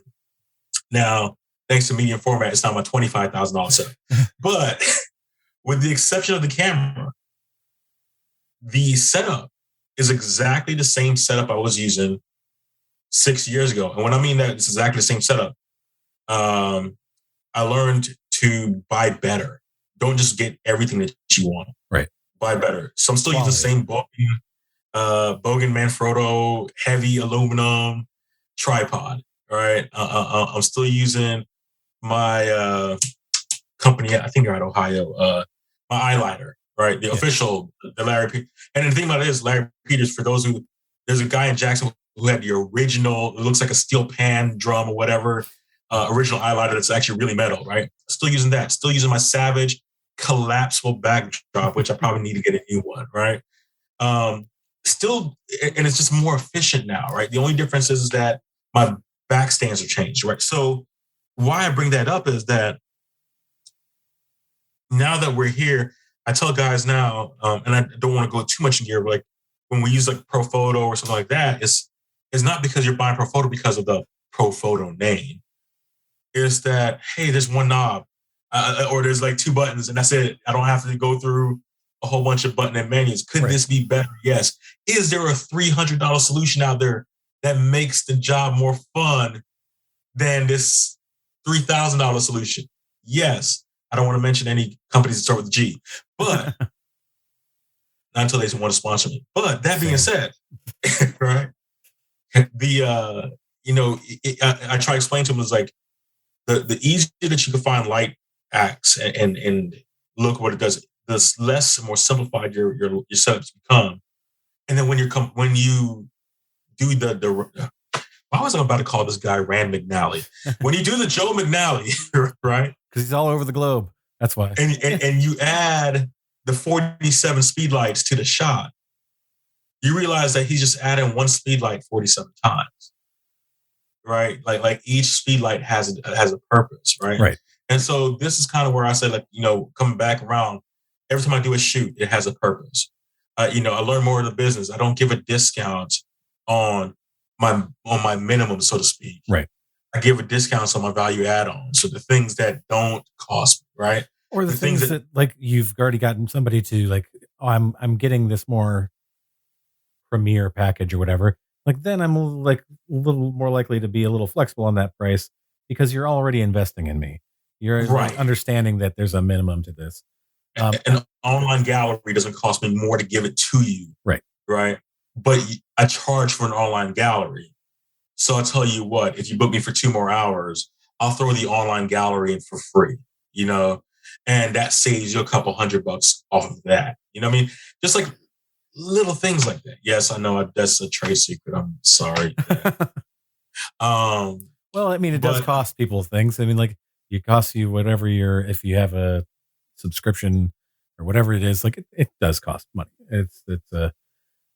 G: Now, thanks to medium format, it's now my $25,000 setup. But with the exception of the camera, the setup is exactly the same setup I was using 6 years ago. And when I mean that it's exactly the same setup, I learned to buy better. Don't just get everything that you want.
A: Right.
G: Buy better. So I'm still using the same Bogan Manfrotto heavy aluminum tripod. All right. I'm still using my company. I think they're out of Ohio. My eyeliner, right? The official, the Larry Peters. And the thing about it is, Larry Peters, for those there's a guy in Jackson who had the original, it looks like a steel pan drum or whatever, original eyeliner that's actually really metal, right? Still using that. Still using my Savage collapsible backdrop, which I probably need to get a new one, right? Still, and it's just more efficient now, right? The only difference is that my back stands are changed, right? So why I bring that up is that now that we're here, I tell guys now, and I don't want to go too much in gear, but like when we use like Pro Photo or something like that, it's not because you're buying Pro Photo because of the Pro Photo name. It's that, hey, there's one knob or there's like 2 buttons and that's it. I don't have to go through a whole bunch of button and menus. Could this be better? Yes. Is there a $300 solution out there that makes the job more fun than this $3,000 solution? Yes. I don't want to mention any companies that start with G, but not until they want to sponsor me. But that being said, right? I try to explain to them is like the easier that you can find light acts and look what it does, the less and more simplified your setups become. And then when you do the why was I about to call this guy Rand McNally? When you do the Joe McNally, right?
A: Because he's all over the globe. That's why.
G: And you add the 47 speed lights to the shot, you realize that he's just adding one speed light 47 times, right? Like each speed light has a purpose, right?
A: Right.
G: And so this is kind of where I say, like, coming back around, every time I do a shoot, it has a purpose. I learn more of the business. I don't give a discount on my minimum, so to speak.
A: Right.
G: I give a discount on my value add-ons. So the things that don't cost me, right?
A: Or the things that like you've already gotten somebody to like, oh, I'm getting this more premier package or whatever. Like then I'm like a little more likely to be a little flexible on that price because you're already investing in me. You're like understanding that there's a minimum to this.
G: An online gallery doesn't cost me more to give it to you.
A: Right.
G: Right. But I charge for an online gallery. So I'll tell you what, if you book me for 2 more hours, I'll throw the online gallery in for free, and that saves you a couple $100 off of that. You know what I mean? Just like little things like that. Yes, I know that's a trade secret. I'm sorry.
A: Well, I mean, it does cost people things. I mean, like it costs you whatever if you have a subscription or whatever it is. Like it does cost money.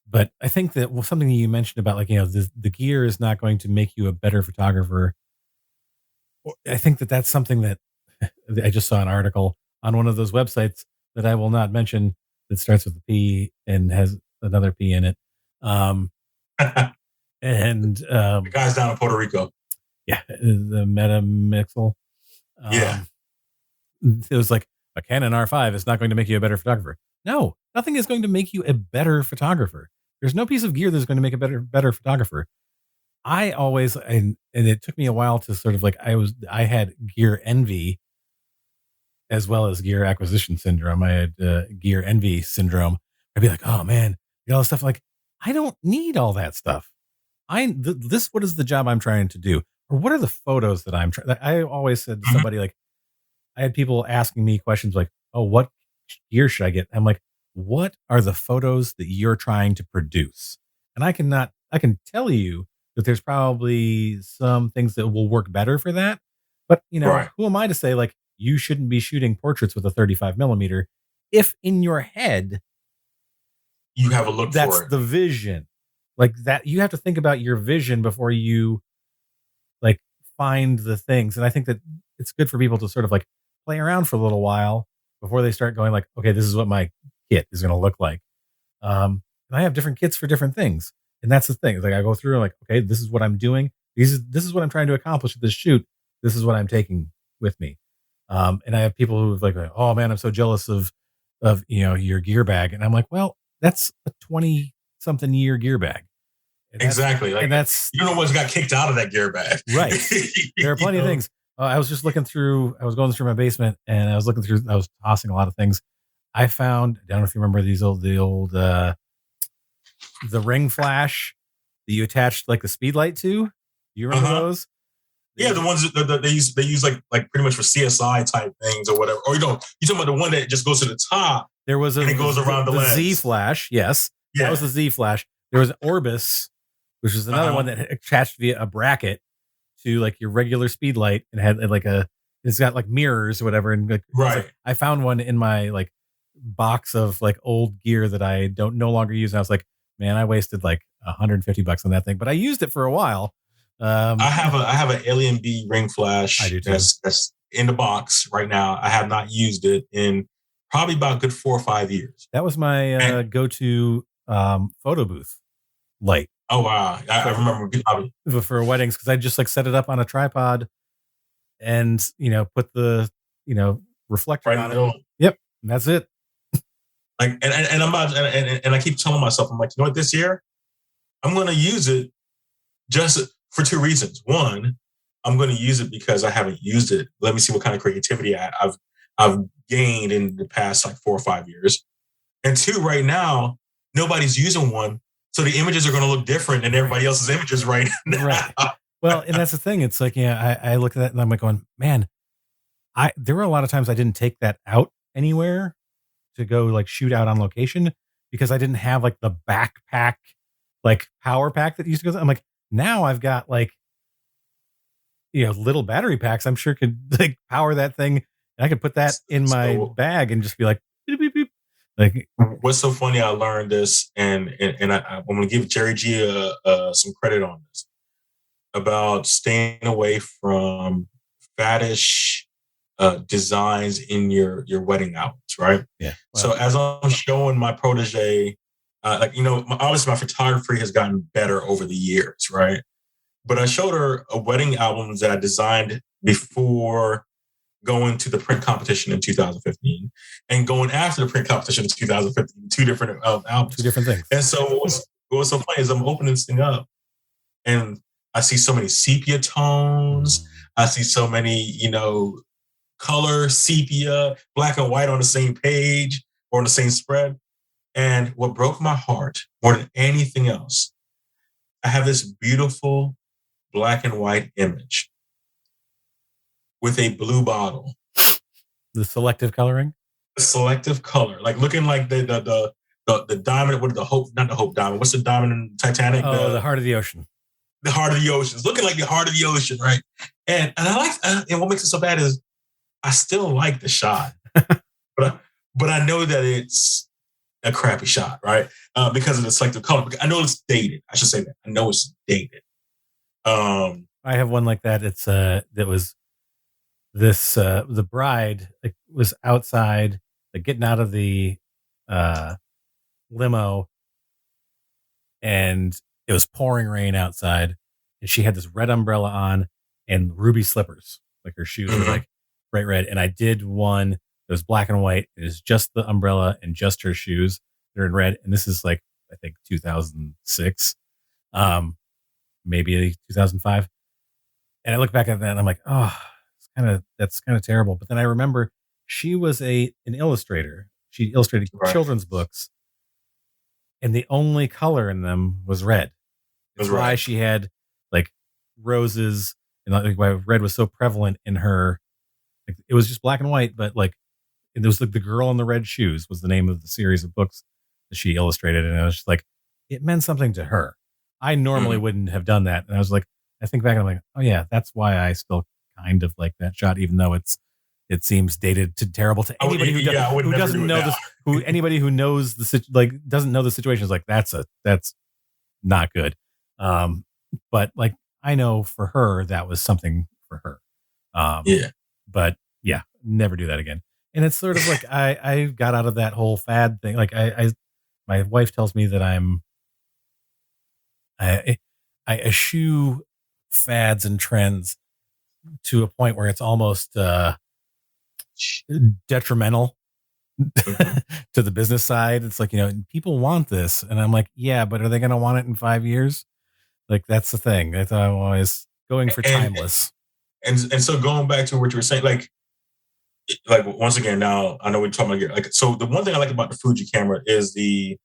A: But I think that something that you mentioned about like, the gear is not going to make you a better photographer. I think that that's something that I just saw an article on one of those websites that I will not mention that starts with a P and has another P in it.
G: The guys down in Puerto Rico.
A: Yeah. The Metamixel.
G: Yeah.
A: It was like a Canon R5 is not going to make you a better photographer. No, nothing is going to make you a better photographer. There's no piece of gear that's going to make a better photographer. I always, and it took me a while to sort of like, I had gear envy as well as gear acquisition syndrome. I had gear envy syndrome. I'd be like, oh man, all this stuff. Like, I don't need all that stuff. What is the job I'm trying to do? Or what are the photos that I'm trying? I always said to somebody, like, I had people asking me questions like, oh, what gear should I get? I'm like, what are the photos that you're trying to produce? And I can tell you that there's probably some things that will work better for that. But,
G: Right.
A: Who am I to say, like, you shouldn't be shooting portraits with a 35 millimeter if in your head
G: You have a look
A: that's
G: for it.
A: the vision. Like that, you have to think about your vision before you like find the things. And I think that it's good for people to sort of like play around for a little while before they start going like, okay, this is what my kit is going to look like. And I have different kits for different things. And that's the thing. It's like I go through and like, okay, this is what I'm doing. This is what I'm trying to accomplish with this shoot. This is what I'm taking with me. And I have people who like, oh man, I'm so jealous of your gear bag. And I'm like, well, that's a 20-something year gear bag.
G: Exactly. Like,
A: and that's,
G: you don't know what's got kicked out of that gear bag.
A: Right. There are plenty of things. I was going through my basement and I was tossing a lot of things. I found, I don't know if you remember the ring flash that you attached like the speed light to. You remember those?
G: Yeah, the ones that they use like pretty much for CSI type things or whatever. Or you talking about the one that just goes to the top.
A: There was
G: and it goes around the lens.
A: Z flash. Yes,
G: yeah.
A: That was the Z flash. There was an Orbis, which was another one that attached via a bracket to like your regular speed light and had like it's got like mirrors or whatever. And like,
G: right,
A: I found one in my like box of like old gear that I no longer use. And I was like, man, I wasted like $150 on that thing, but I used it for a while. I
G: have an Alien B ring flash.
A: I do too.
G: That's in the box right now. I have not used it in probably about a good 4 or 5 years.
A: That was my go-to photo booth light.
G: Oh wow! I remember
A: for weddings because I just like set it up on a tripod and put the reflector
G: right
A: on
G: it.
A: Yep, and that's it.
G: Like and I'm about and I keep telling myself, I'm like, you know what, this year I'm going to use it just for 2 reasons. One, I'm going to use it because I haven't used it. Let me see what kind of creativity I've gained in the past like 4 or 5 years. And 2, right now nobody's using one. So the images are going to look different than everybody else's images right now.
A: Right. Well, and that's the thing. It's like, I look at that and I'm like going, man, there were a lot of times I didn't take that out anywhere to go like shoot out on location because I didn't have like the backpack, like power pack that used to go. I'm like, now I've got like, little battery packs. I'm sure could like power that thing. And I could put that in my bag and just be like, beep, beep, beep. Like,
G: what's so funny? I learned this, and I'm going to give Jerry G some credit on this about staying away from faddish designs in your wedding outfits, right?
A: Yeah.
G: Well, so as I'm showing my protege, obviously my photography has gotten better over the years, right? But I showed her a wedding album that I designed before going to the print competition in 2015 and going after the print competition in 2015, 2 different albums.
A: 2 different things.
G: And so what's so funny is I'm opening this thing up and I see so many sepia tones. I see so many, color, sepia, black and white on the same page or on the same spread. And what broke my heart more than anything else, I have this beautiful black and white image with a blue bottle.
A: The selective coloring?
G: The selective color. Like looking like the diamond, what is the Hope, not the Hope diamond. What's the diamond in Titanic?
A: Oh, the heart of the ocean.
G: The heart of the ocean. It's looking like the heart of the ocean, right? And I like, and what makes it so bad is I still like the shot. but but I know that it's a crappy shot, right? Because of the selective color. I know it's dated. I should say that. I know it's dated.
A: I have one like that. It's that was this the bride like was outside, like getting out of the limo, and it was pouring rain outside, and she had this red umbrella on and ruby slippers. Like her shoes were like bright red. And I did one that was black and white. It was just the umbrella and just her shoes. They're in red. And this is like, I think 2006, maybe 2005. And I look back at that and I'm like, oh, that's kind of terrible. But then I remember she was an illustrator. She illustrated children's books, and the only color in them was red. That's why she had like roses, and like why red was so prevalent in her. Like, it was just black and white, but like it was like The Girl in the Red Shoes was the name of the series of books that she illustrated, and I was just like, it meant something to her. I normally wouldn't have done that, and I was like, I think back and I'm like, oh yeah, that's why I still kind of like that shot, even though it seems dated to terrible to anybody who doesn't know this. Anybody who knows doesn't know the situation is like, that's not good. But like I know for her that was something for her. But yeah, never do that again. And it's sort of like I got out of that whole fad thing. Like my wife tells me that I eschew fads and trends to a point where it's almost detrimental to the business side. It's like, people want this, and I'm like, yeah, but are they going to want it in 5 years? Like, that's the thing. I'm always going for timeless.
G: And so going back to what you were saying, like once again, now I know we're talking about like, so the one thing I like about the Fuji camera is the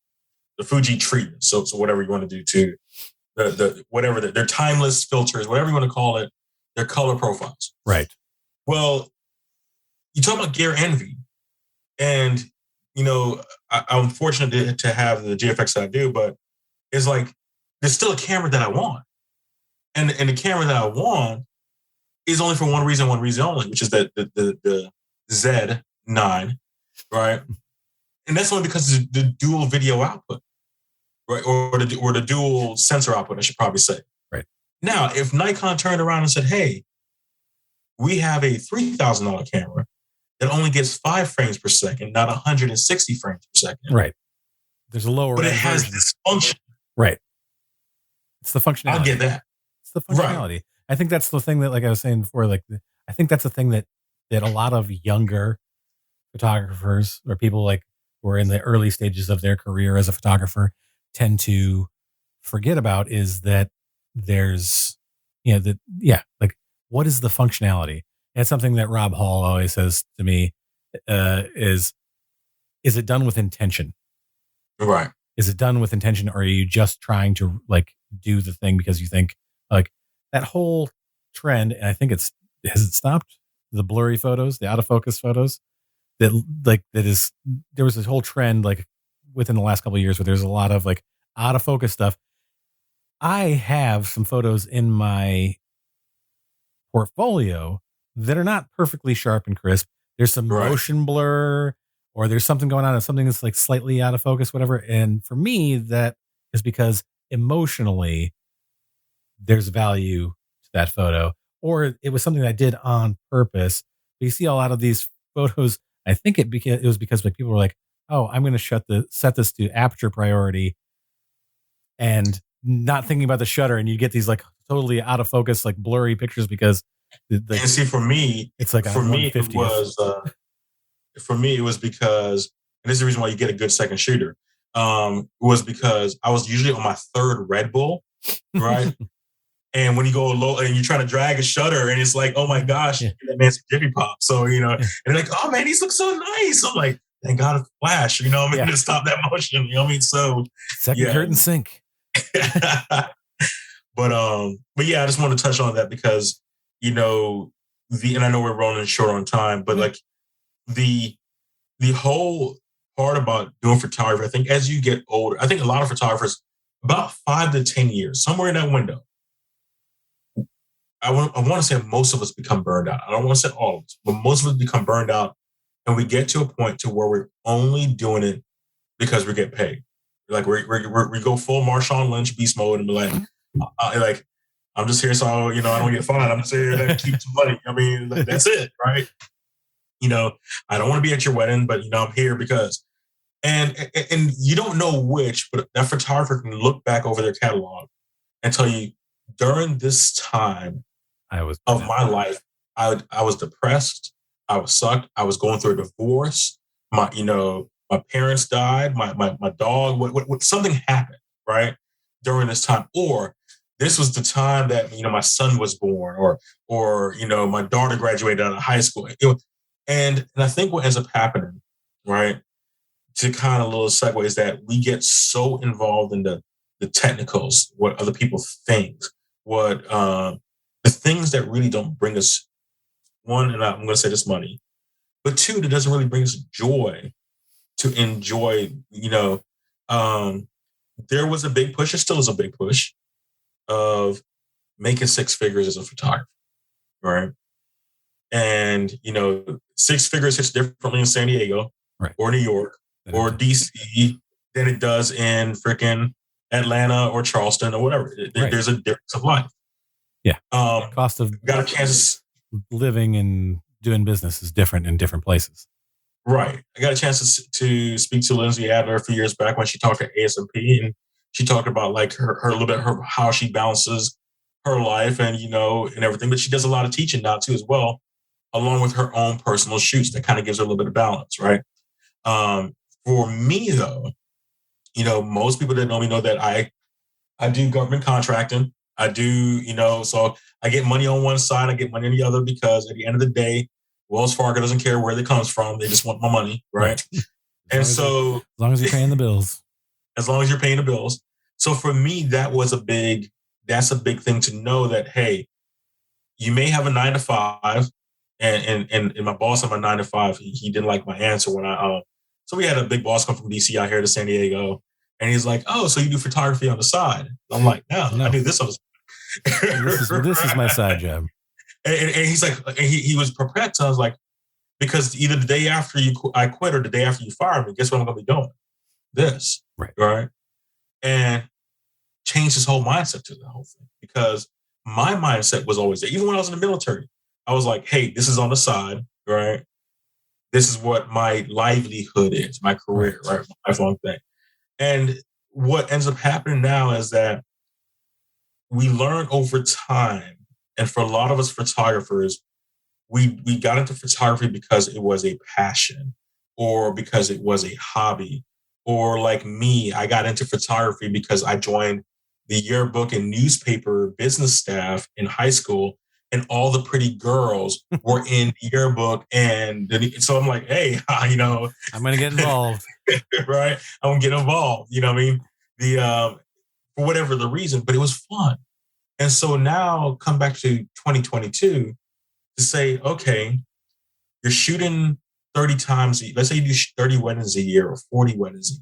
G: Fuji treatment. So whatever you want to do to their timeless filters, whatever you want to call it, their color profiles.
A: Right.
G: Well, you talk about gear envy, and I'm fortunate to have the GFX that I do, but it's like there's still a camera that I want, and the camera that I want is only for one reason only, which is that the Z9, right? And that's only because of the dual video output, right, or the dual sensor output, I should probably say.
A: Right. Now,
G: if Nikon turned around and said, "Hey, we have a $3,000 camera that only gets 5 frames per second, not 160 frames per second."
A: Right. There's a lower,
G: but it has this function.
A: Right. It's the functionality.
G: I'll get that.
A: It's the functionality. Right. I think that's the thing that, like I was saying before, like I think that's the thing that a lot of younger photographers or people like who are in the early stages of their career as a photographer tend to forget about is that there's, like what is the functionality? And it's something that Rob Hall always says to me, is it done with intention?
G: Right.
A: Is it done with intention, or are you just trying to like do the thing because you think like that whole trend? And I think has it stopped the blurry photos, the out of focus photos there was this whole trend like within the last couple of years where there's a lot of like out of focus stuff. I have some photos in my portfolio that are not perfectly sharp and crisp. There's some motion blur, or there's something going on, and something that's like slightly out of focus, whatever. And for me, that is because emotionally there's value to that photo, or it was something I did on purpose. But you see a lot of these photos. I think it was because like people were like, "Oh, I'm going to set this to aperture priority," and not thinking about the shutter, and you get these like totally out of focus, like blurry pictures because.
G: And see, for me,
A: it's like
G: for me it was because, and this is the reason why you get a good second shooter. Was because I was usually on my third Red Bull, right? And when you go low and you're trying to drag a shutter, and it's like, oh my gosh, that man's Jiffy Pop. So and they're like, oh man, these look so nice. I'm like, thank God it's flash, to stop that motion. So
A: second curtain sync.
G: But yeah, I just want to touch on that because and I know we're running short on time, but like the whole part about doing photography, I think as you get older, I think a lot of photographers about 5 to 10 years, somewhere in that window, I want to say most of us become burned out. I don't want to say all of us, but most of us become burned out. and we get to a point to where we're only doing it because we get paid. Like we go full Marshawn Lynch beast mode and be like, I'm just here so I don't get fined. I'm just here to keep some money. I mean, that's it, right? I don't want to be at your wedding, but I'm here because, and you don't know which, but that photographer can look back over their catalog and tell you during this time of my life, I was depressed, I was sucked, I was going through a divorce, my parents died, my dog, what something happened, right, during this time, or this was the time that my son was born, or my daughter graduated out of high school. And I think what ends up happening, right, to kind of a little segue, is that we get so involved in the technicals, what other people think, what the things that really don't bring us, one, and I'm going to say this, money, but two, that doesn't really bring us joy to enjoy. There was a big push, there still is a big push of making six figures as a photographer, right? And, six figures hits differently in San Diego,
A: right,
G: or New York or DC than it does in freaking Atlanta or Charleston or whatever.
A: Right.
G: There's a difference of life.
A: Yeah.
G: Cost of
A: got a chance living and doing business is different in different places.
G: Right. I got a chance to speak to Lindsay Adler a few years back when she talked to ASMP, and she talked about like her a little bit, how she balances her life and, and everything. But she does a lot of teaching now too, as well, along with her own personal shoots. That kind of gives her a little bit of balance. Right. For me though, most people that know me know that I do government contracting. I do, so I get money on one side, I get money on the other, because at the end of the day, Wells Fargo doesn't care where it comes from. They just want my money, right? And so,
A: as long as you're paying the bills,
G: as long as you're paying the bills. So for me, that's a big thing to know that, hey, you may have a 9 to 5, and my boss on my 9 to 5, he didn't like my answer when so we had a big boss come from DC out here to San Diego, and he's like, "Oh, so you do photography on the side?" I'm like, "No. I do this on the side."
A: This is my side job.
G: And he's like, and he was perplexed. I was like, because either the day after I quit or the day after you fire me, guess what I'm going to be doing? This. Right. And changed his whole mindset to the whole thing, because my mindset was always there. Even when I was in the military, I was like, hey, this is on the side, right? This is what my livelihood is, my career, right? My lifelong thing. And what ends up happening now is that we learn over time. And for a lot of us photographers, we got into photography because it was a passion, or because it was a hobby. Or like me, I got into photography because I joined the yearbook and newspaper business staff in high school, and all the pretty girls were in the yearbook. And so I'm like, hey, I'm
A: going to get involved.
G: Right? I'm going to get involved. You know what I mean? For whatever the reason, but it was fun. And so now come back to 2022 to say, okay, you're shooting 30 times. Let's say you do 30 weddings a year or 40 weddings a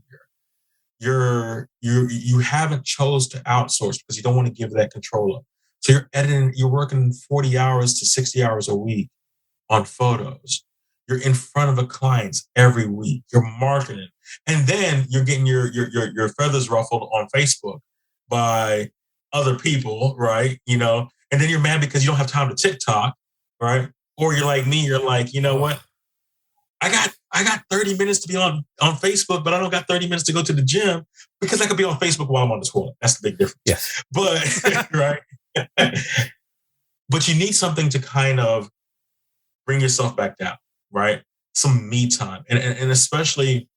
G: year. You haven't chose to outsource because you don't want to give that control up. So you're editing, you're working 40 hours to 60 hours a week on photos. You're in front of the clients every week. You're marketing. And then you're getting your feathers ruffled on Facebook by other people, right? And then you're mad because you don't have time to TikTok, right? Or you're like me, you're like, you know what? I got 30 minutes to be on Facebook, but I don't got 30 minutes to go to the gym, because I could be on Facebook while I'm on the toilet. That's the big difference.
A: Yes.
G: But, right? But you need something to kind of bring yourself back down, right? Some me time. And especially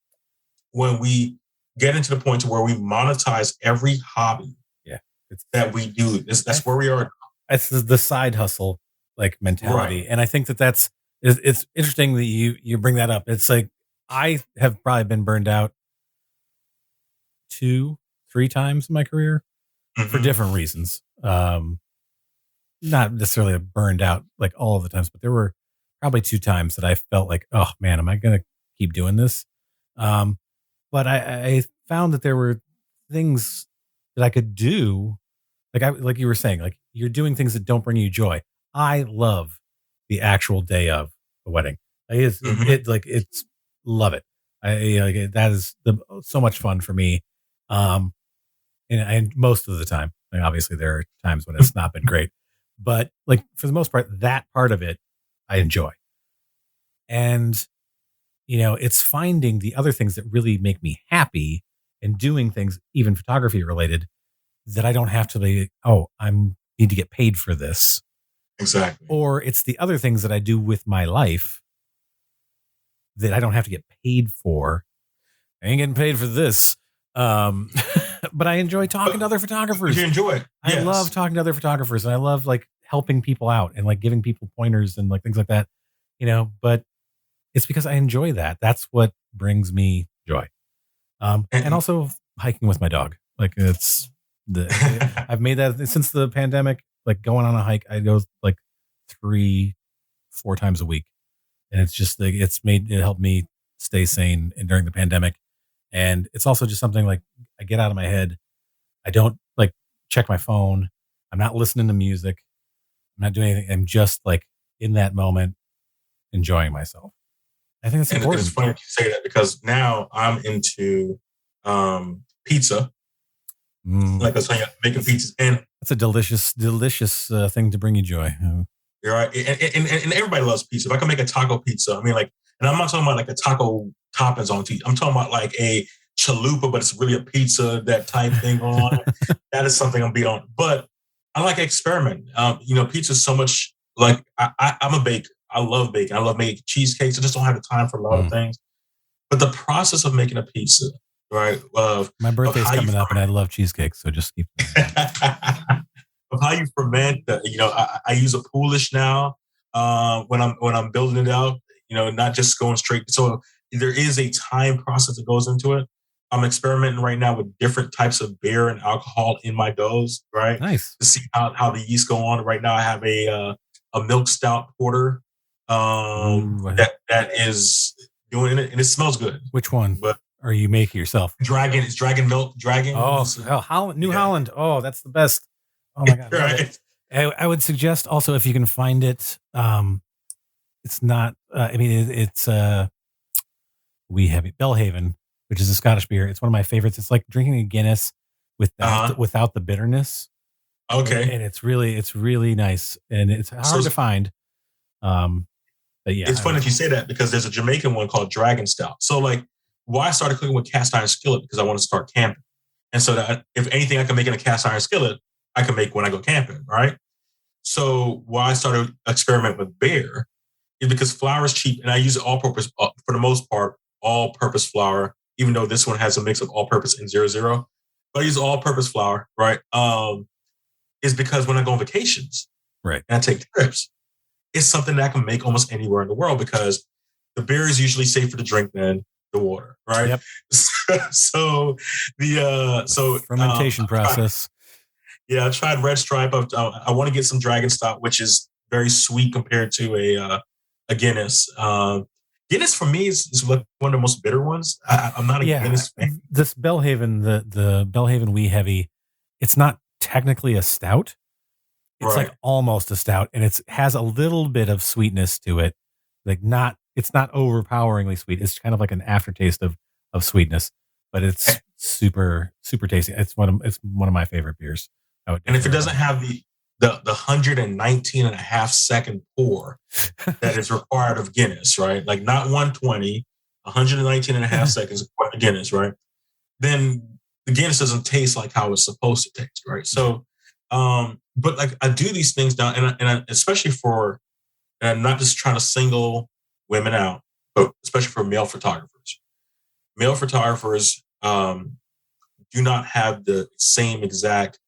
G: when we get into the point to where we monetize every hobby that we do. That's where we are.
A: It's the side hustle like mentality. Right. And I think it's interesting that you bring that up. It's like, I have probably been burned out 2-3 times in my career for different reasons. Not necessarily burned out like all of the times, but there were probably 2 times that I felt like, oh man, am I going to keep doing this? But I found that there were things that I could do. Like you were saying, like, you're doing things that don't bring you joy. I love the actual day of the wedding. It's love it. That is so much fun for me. And most of the time, like, obviously there are times when it's not been great, but like for the most part, that part of it I enjoy. And, it's finding the other things that really make me happy and doing things, even photography related, that I don't have to be, need to get paid for this.
G: Exactly.
A: Or it's the other things that I do with my life that I don't have to get paid for. I ain't getting paid for this. But I enjoy talking to other photographers.
G: You enjoy it. Yes.
A: I love talking to other photographers, and I love like helping people out and like giving people pointers and like things like that, but it's because I enjoy that. That's what brings me joy. And also hiking with my dog. Like I've made that since the pandemic, like going on a hike, I go like 3-4 times a week. And it's just like, it helped me stay sane during the pandemic. And it's also just something like I get out of my head. I don't like check my phone. I'm not listening to music. I'm not doing anything. I'm just like in that moment, enjoying myself. I think that's important.
G: It's funny you say that because now I'm into pizza. Like I was saying, making pizzas. And
A: that's a delicious thing to bring you joy.
G: You're right. And everybody loves pizza. If I can make a taco pizza, I mean, like, and I'm not talking about like a taco toppings on pizza. I'm talking about like a chalupa, but it's really a pizza, that type thing on. That is something I'm beat on. But I like experimenting. Pizza is so much like I'm a baker. I love baking. I love making cheesecakes. I just don't have the time for a lot of things. But the process of making a pizza, right?
A: My birthday's coming up, and I love cheesecake, so just keep.
G: Of how you ferment, I use a poolish now when I'm building it out. Not just going straight. So there is a time process that goes into it. I'm experimenting right now with different types of beer and alcohol in my doughs, right?
A: Nice.
G: To see how the yeast go on. Right now, I have a milk stout porter that is doing it, and it smells good.
A: Which one?
G: But
A: are you making yourself?
G: It's Dragon Milk.
A: Holland, New Holland. Oh, that's the best. Oh my God.
G: Right.
A: I would suggest also if you can find it. It's not. It's we have it, Belhaven, which is a Scottish beer. It's one of my favorites. It's like drinking a Guinness without the bitterness.
G: Okay.
A: And it's really nice, and it's hard to find. But yeah,
G: it's funny that you say that because there's a Jamaican one called Dragon Stout. So like, why I started cooking with cast iron skillet because I want to start camping, and so that if anything I can make in a cast iron skillet, I can make when I go camping, right? So why I started experimenting with beer is because flour is cheap, and I use all-purpose for the most part, all-purpose flour. Even though this one has a mix of all-purpose and 00, but I use all-purpose flour, right? Is because when I go on vacations,
A: right,
G: and I take trips, it's something that I can make almost anywhere in the world because the beer is usually safer to drink than the water, right?
A: Yep.
G: So the
A: fermentation process.
G: I tried Red Stripe. I want to get some Dragon Stout, which is very sweet compared to a Guinness. Guinness for me is one of the most bitter ones. I'm not a Guinness fan.
A: This Belhaven, the Belhaven Wee Heavy, it's not technically a stout. It's like almost a stout, and it has a little bit of sweetness to it. It's not overpoweringly sweet. It's kind of like an aftertaste of sweetness, but it's super, super tasty. It's one of my favorite beers.
G: And if it doesn't have the 119 and a half second pour that is required of Guinness, right? Like not 120, 119 and a half seconds of Guinness, right? Then the Guinness doesn't taste like how it's supposed to taste, right? So, but like I do these things down, and I, especially for, and I'm not just trying to single women out, but especially for male photographers. Male photographers do not have the same exact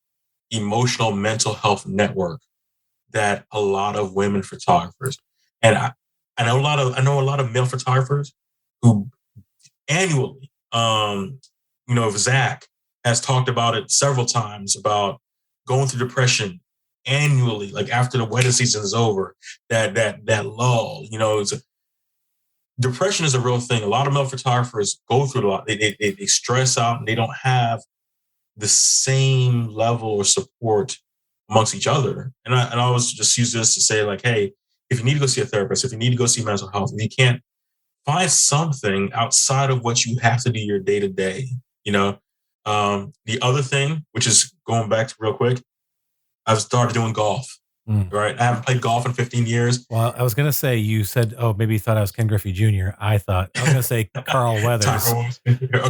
G: emotional mental health network that a lot of women photographers, and I know a lot of male photographers who annually, Zach has talked about it several times about going through depression annually, like after the wedding season is over, that lull, depression is a real thing. A lot of male photographers go through a lot. They stress out and they don't have the same level of support amongst each other. And I always just use this to say like, hey, if you need to go see a therapist, if you need to go see mental health, if you can't, find something outside of what you have to do your day to day. The other thing, which is going back to real quick, I've started doing golf. Right, I haven't played golf in 15 years.
A: Well, I was gonna say, you said, "Oh, maybe you thought I was Ken Griffey Jr." I was gonna say Carl Weathers.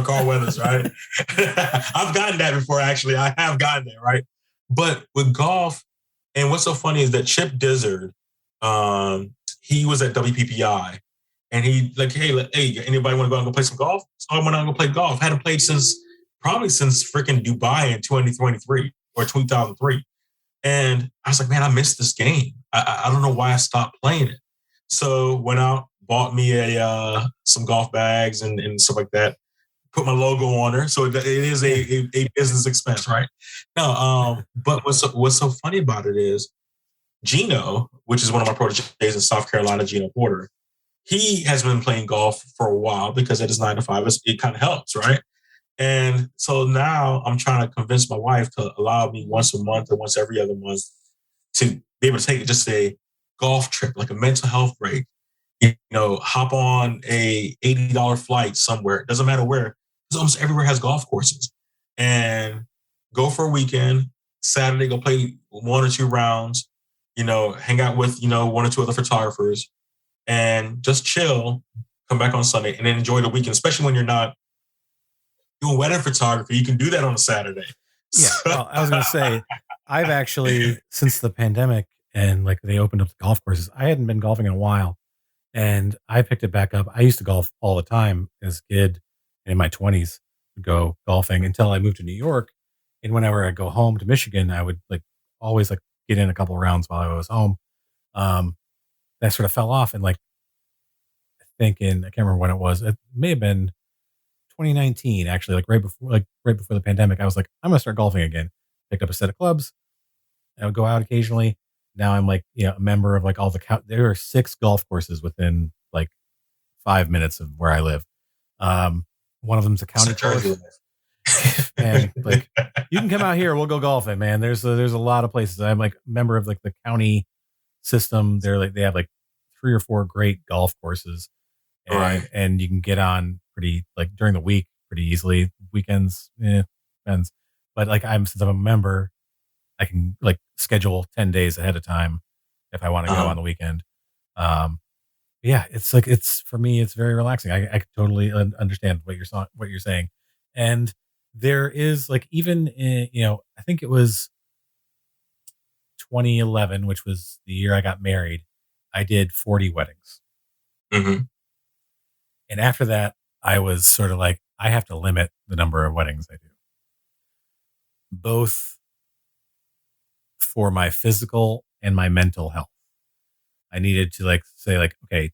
G: Carl Weathers, right? I've gotten that before. Actually, I have gotten that, right? But with golf, and what's so funny is that Chip Dizzard, he was at WPPI, and he like, hey, anybody want to go and go play some golf? So I went out and go play golf. I hadn't played since freaking Dubai in 2023 or 2003. And I was like, man, I missed this game. I don't know why I stopped playing it. So went out, bought me some golf bags and stuff like that. Put my logo on there, so it is a business expense, right? No, but what's so funny about it is Gino, which is one of my proteges in South Carolina, Gino Porter. He has been playing golf for a while because at his 9 to 5, it kind of helps, right? And so now I'm trying to convince my wife to allow me once a month or once every other month to be able to take just a golf trip, like a mental health break. Hop on a $80 flight somewhere. It doesn't matter where. Because almost everywhere has golf courses. And go for a weekend. Saturday, go play 1 or 2 rounds. Hang out with, 1 or 2 other photographers. And just chill. Come back on Sunday and then enjoy the weekend, especially when you're not doing wedding photography. You can do that on a Saturday.
A: Yeah, well, I was going to say, I've actually, since the pandemic and like they opened up the golf courses, I hadn't been golfing in a while, and I picked it back up. I used to golf all the time as a kid, in my 20s, go golfing until I moved to New York. And whenever I go home to Michigan, I would always get in a couple of rounds while I was home. That sort of fell off, and I can't remember when it was. It may have been 2019, actually, right before the pandemic. I was like, I'm gonna start golfing again. Picked up a set of clubs. I would go out occasionally. Now I'm a member of all there are 6 golf courses within 5 minutes of where I live. One of them's a county course. And you can come out here, we'll go golfing, man. There's a lot of places. I'm a member of the county system. They have 3 or 4 great golf courses. And,
G: right.
A: And you can get on pretty during the week pretty easily. Weekends, depends. But since I'm a member, I can schedule 10 days ahead of time if I want to go on the weekend. Yeah, it's for me, it's very relaxing. I can totally understand what you're saying. And there is even in, I think it was 2011, which was the year I got married. I did 40 weddings.
G: Mm-hmm.
A: And after that, I was sort of I have to limit the number of weddings I do. Both for my physical and my mental health. I needed to say okay,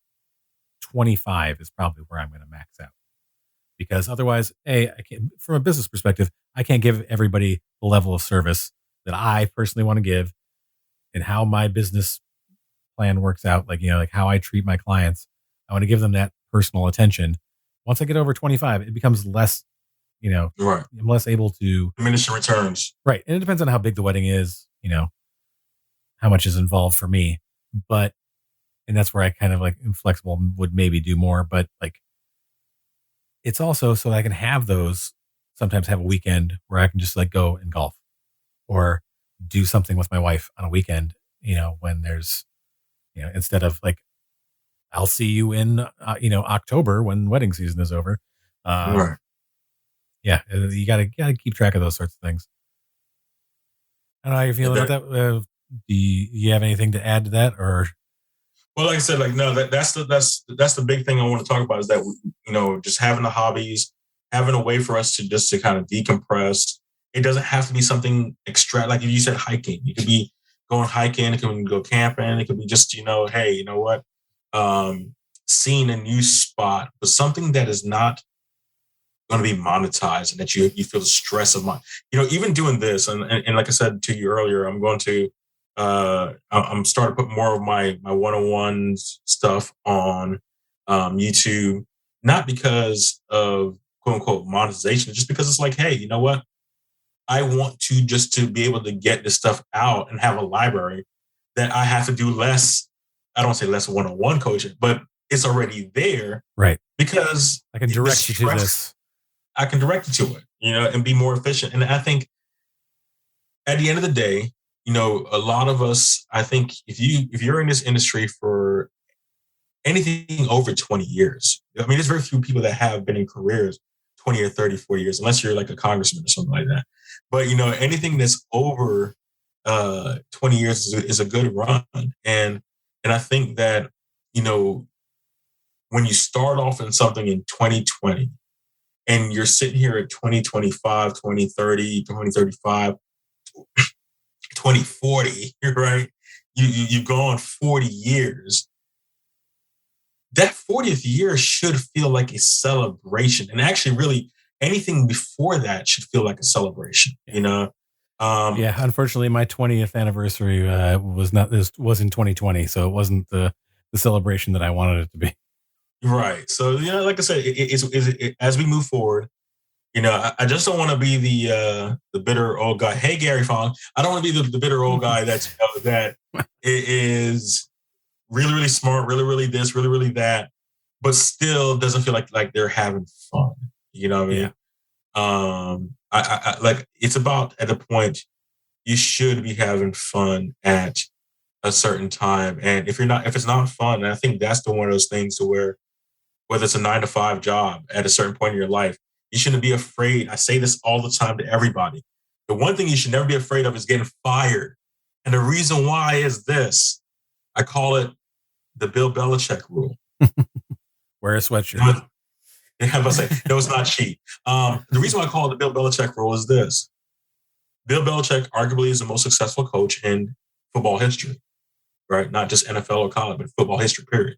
A: 25 is probably where I'm going to max out. Because otherwise, I can't, from a business perspective, I can't give everybody the level of service that I personally want to give, and how my business plan works out. How I treat my clients. I want to give them that personal attention. Once I get over 25, it becomes less,
G: right.
A: I'm less able to
G: diminish returns.
A: Right. And it depends on how big the wedding is, how much is involved for me. But, and that's where I kind of inflexible would maybe do more, but it's also so that I can have sometimes have a weekend where I can just go and golf or do something with my wife on a weekend, when there's, instead of I'll see you in, October when wedding season is over.
G: Right.
A: Yeah. You gotta keep track of those sorts of things. I don't know how you're feeling about that. Do you have anything to add to that, or?
G: Well, like I said, no, that's the big thing I want to talk about is that, just having the hobbies, having a way for us to kind of decompress. It doesn't have to be something extra. Like you said, hiking. It could be going hiking. It could go camping. It could be just, hey, you know what? Seeing a new spot, but something that is not going to be monetized and that you feel the stress of even doing this. And like I said to you earlier, I'm going to, I'm starting to put more of my one-on-one stuff on YouTube, not because of quote unquote monetization, just because it's hey, you know what? I want to be able to get this stuff out and have a library that I have to do less. I don't say less one-on-one coaching, but it's already there.
A: Right.
G: Because
A: I can direct you to this.
G: I can direct you to it, and be more efficient. And I think at the end of the day, a lot of us, I think if you're in this industry for anything over 20 years, I mean, there's very few people that have been in careers 20 or 30, 40 years, unless you're like a congressman or something like that. But, anything that's over 20 years is a good run. And I think that, when you start off in something in 2020 and you're sitting here at 2025, 2030, 2035, 2040, right? You've gone 40 years. That 40th year should feel like a celebration. And actually, really, anything before that should feel like a celebration,
A: Yeah, unfortunately, my 20th anniversary was in 2020, so it wasn't the celebration that I wanted it to be.
G: Right. So, like I said, as we move forward, I just don't want to be the bitter old guy. Hey, Gary Fong, I don't want to be the bitter old guy that is really, really smart, really, really this, really, really that, but still doesn't feel like they're having fun. You know what I mean?
A: Yeah.
G: I like, it's about at the point you should be having fun at a certain time. And if it's not fun, I think that's one of those things to where, whether it's a 9-to-5 job at a certain point in your life, you shouldn't be afraid. I say this all the time to everybody. The one thing you should never be afraid of is getting fired. And the reason why is this. I call it the Bill Belichick rule.
A: Wear a sweatshirt.
G: I must say, no, it's not cheap. The reason why I call it the Bill Belichick rule is this. Bill Belichick arguably is the most successful coach in football history, right? Not just NFL or college, but football history, period.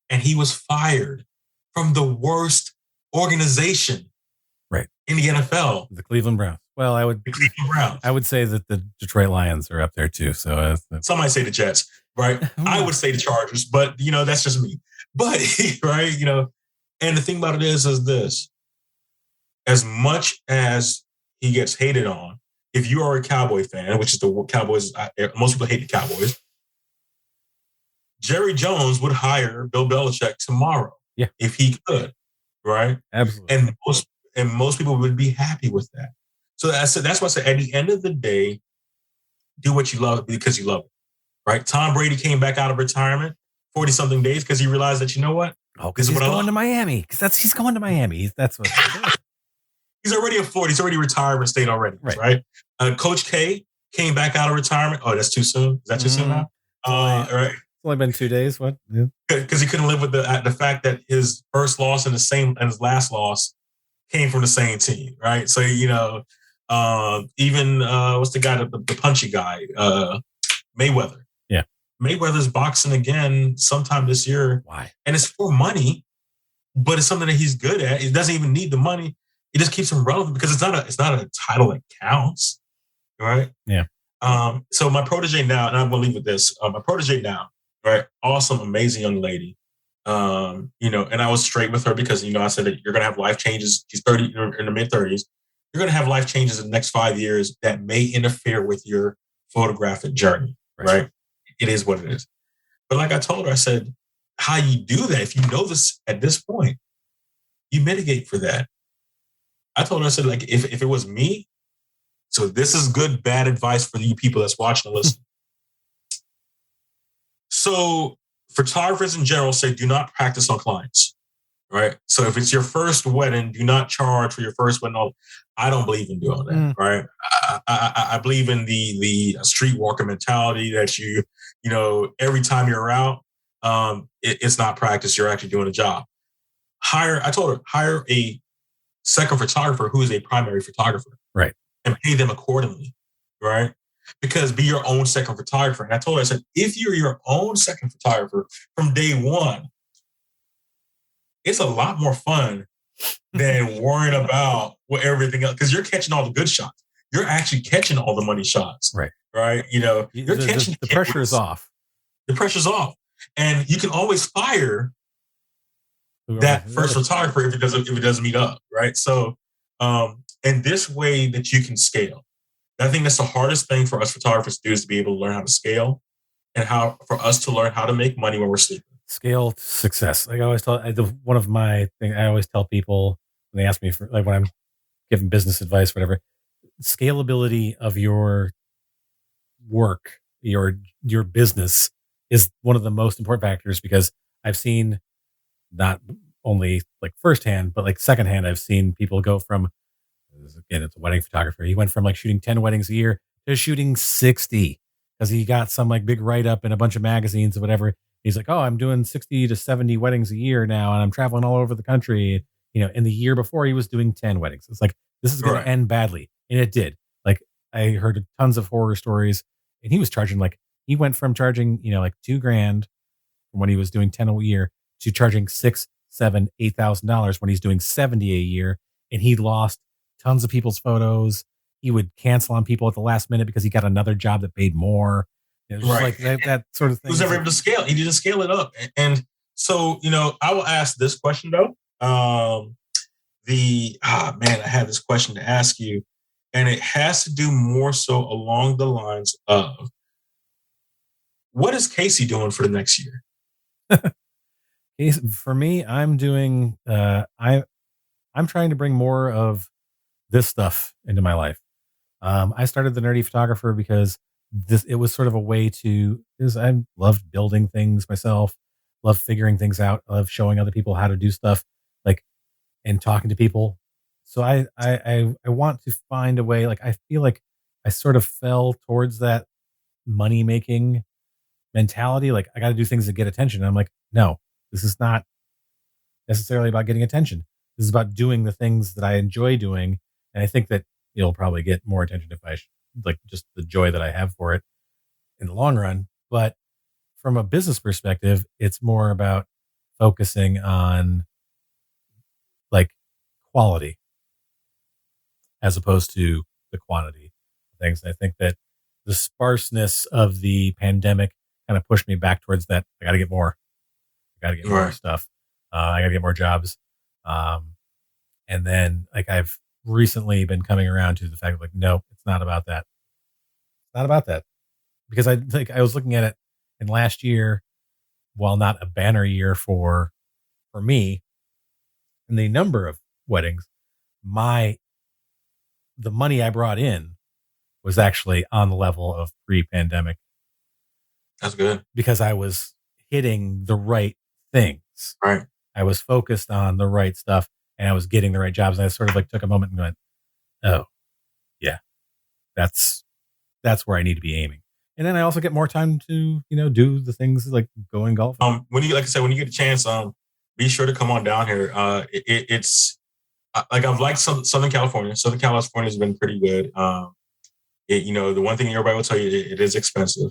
G: And he was fired from the worst organization in the NFL.
A: The Cleveland Browns. Well,
G: the Cleveland Browns.
A: I would say that the Detroit Lions are up there too. So
G: some might say the Jets, right? I would say the Chargers, but that's just me. But right, and the thing about it is this: as much as he gets hated on, if you are a Cowboy fan, which is the Cowboys, most people hate the Cowboys. Jerry Jones would hire Bill Belichick tomorrow if he could, right?
A: Absolutely.
G: And most people would be happy with that. So that's why I said at the end of the day, do what you love because you love it, right? Tom Brady came back out of retirement 40-something days because he realized that, you know what?
A: Oh, because he's going to Miami. He's going to Miami. That's what.
G: He's already a 40. He's already retirement state already, right? Coach K came back out of retirement. Oh, that's too soon. Is that too soon now? Right.
A: Only been 2 days. What?
G: Because he couldn't live with the fact that his first loss and his last loss came from the same team, right? So even what's the guy, the punchy guy, Mayweather.
A: Yeah,
G: Mayweather's boxing again sometime this year.
A: Why?
G: And it's for money, but it's something that he's good at. He doesn't even need the money. It just keeps him relevant because it's not a title that counts, right?
A: Yeah.
G: So my protege now, and I'm gonna leave with this. My protege now. Right. Awesome, amazing young lady. And I was straight with her because, I said that you're going to have life changes. She's 30, in the mid 30s. You're going to have life changes in the next 5 years that may interfere with your photographic journey. Right. It is what it is. But like I told her, I said, how you do that, if you know this at this point, you mitigate for that. I told her, I said, like, if it was me, so this is good, bad advice for you people that's watching and listening. So photographers in general say, do not practice on clients, right? So if it's your first wedding, do not charge for your first wedding. I don't believe in doing that, right? I believe in the streetwalker mentality that every time you're out, it's not practice. You're actually doing a job. I told her, hire a second photographer who is a primary photographer.
A: Right.
G: And pay them accordingly, right? Because be your own second photographer. And I told her, I said, if you're your own second photographer from day one, it's a lot more fun than worrying about everything else. Because you're catching all the good shots. You're actually catching all the money shots.
A: Right.
G: Right. You're catching
A: the pressure is off.
G: The pressure's off. And you can always fire that first photographer if it doesn't meet up. Right. So and this way that you can scale. I think that's the hardest thing for us photographers to do is to be able to learn how to scale and how for us to learn how to make money when we're sleeping.
A: Scale to success. Like I always tell, one of my things I always tell people when they ask me for, like, when I'm giving business advice, whatever, scalability of your work, your business is one of the most important factors, because I've seen, not only like firsthand, but like secondhand, I've seen people go from, again, it's a wedding photographer. He went from like shooting 10 weddings a year to shooting 60 because he got some like big write up in a bunch of magazines or whatever. He's like, oh, I'm doing 60 to 70 weddings a year now, and I'm traveling all over the country. You know, in the year before, he was doing 10 weddings. It's like, this is going to end badly. And it did. Like, I heard tons of horror stories, and he was charging like, he went from charging, you know, like $2,000 when he was doing 10 a year to charging $6,000, $7,000, $8,000 when he's doing 70 a year. And he lost tons of people's photos. He would cancel on people at the last minute because he got another job that paid more. It was like that sort of thing.
G: He was never able to scale. He didn't scale it up. And so, you know, I will ask this question though. I have this question to ask you, and it has to do more so along the lines of, what is Casey doing for the next year?
A: For me, I'm doing, I'm trying to bring more of this stuff into my life. I started the Nerdy Photographer because it was sort of a way to, because I loved building things myself, love figuring things out, love showing other people how to do stuff, like, and talking to people. So I want to find a way, like, I feel like I sort of fell towards that money making mentality. Like, I got to do things to get attention. And I'm like, no, this is not necessarily about getting attention. This is about doing the things that I enjoy doing. And I think that it'll probably get more attention if I like just the joy that I have for it in the long run. But from a business perspective, it's more about focusing on like quality as opposed to the quantity of things. I think that the sparseness of the pandemic kind of pushed me back towards that. I got to get more. I got to get more stuff. I got to get more jobs. And then like I've recently been coming around to the fact of like, no, it's not about that. It's not about that. Because I think I was looking at it in last year, while not a banner year for me, and the number of weddings, the money I brought in was actually on the level of pre-pandemic.
G: That's good.
A: Because I was hitting the right things.
G: Right.
A: I was focused on the right stuff, and I was getting the right jobs. And I sort of like took a moment and went, oh, yeah, that's where I need to be aiming. And then I also get more time to, you know, do the things like going golfing.
G: When you, like I said, when you get a chance, be sure to come on down here. It's like, I've liked Southern California. Southern California has been pretty good. You know, the one thing everybody will tell you, it is expensive.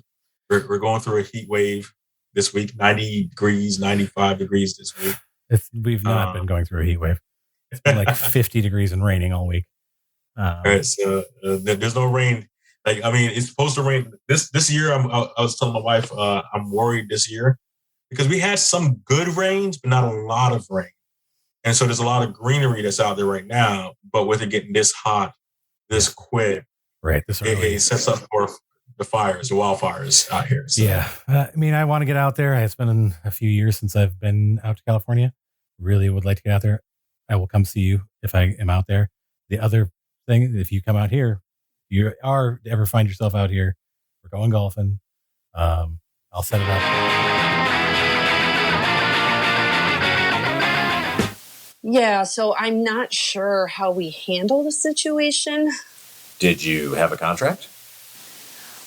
G: We're going through a heat wave this week, 90 degrees, 95 degrees this week.
A: We've not been going through a heat wave. It's been like 50 degrees and raining all week.
G: Right, so there's no rain. Like, I mean, it's supposed to rain this year. I was telling my wife, I'm worried this year because we had some good rains, but not a lot of rain. And so there's a lot of greenery that's out there right now, but with it getting this hot, this quick,
A: right?
G: It sets up for the wildfires out here. So.
A: Yeah. I mean, I want to get out there. It's been a few years since I've been out to California. Really would like to get out there. I will come see you if I am out there. The other thing, if you come out here, you are ever find yourself out here, we're going golfing. I'll set it up.
H: Yeah, so I'm not sure how we handle the situation.
I: Did you have a contract?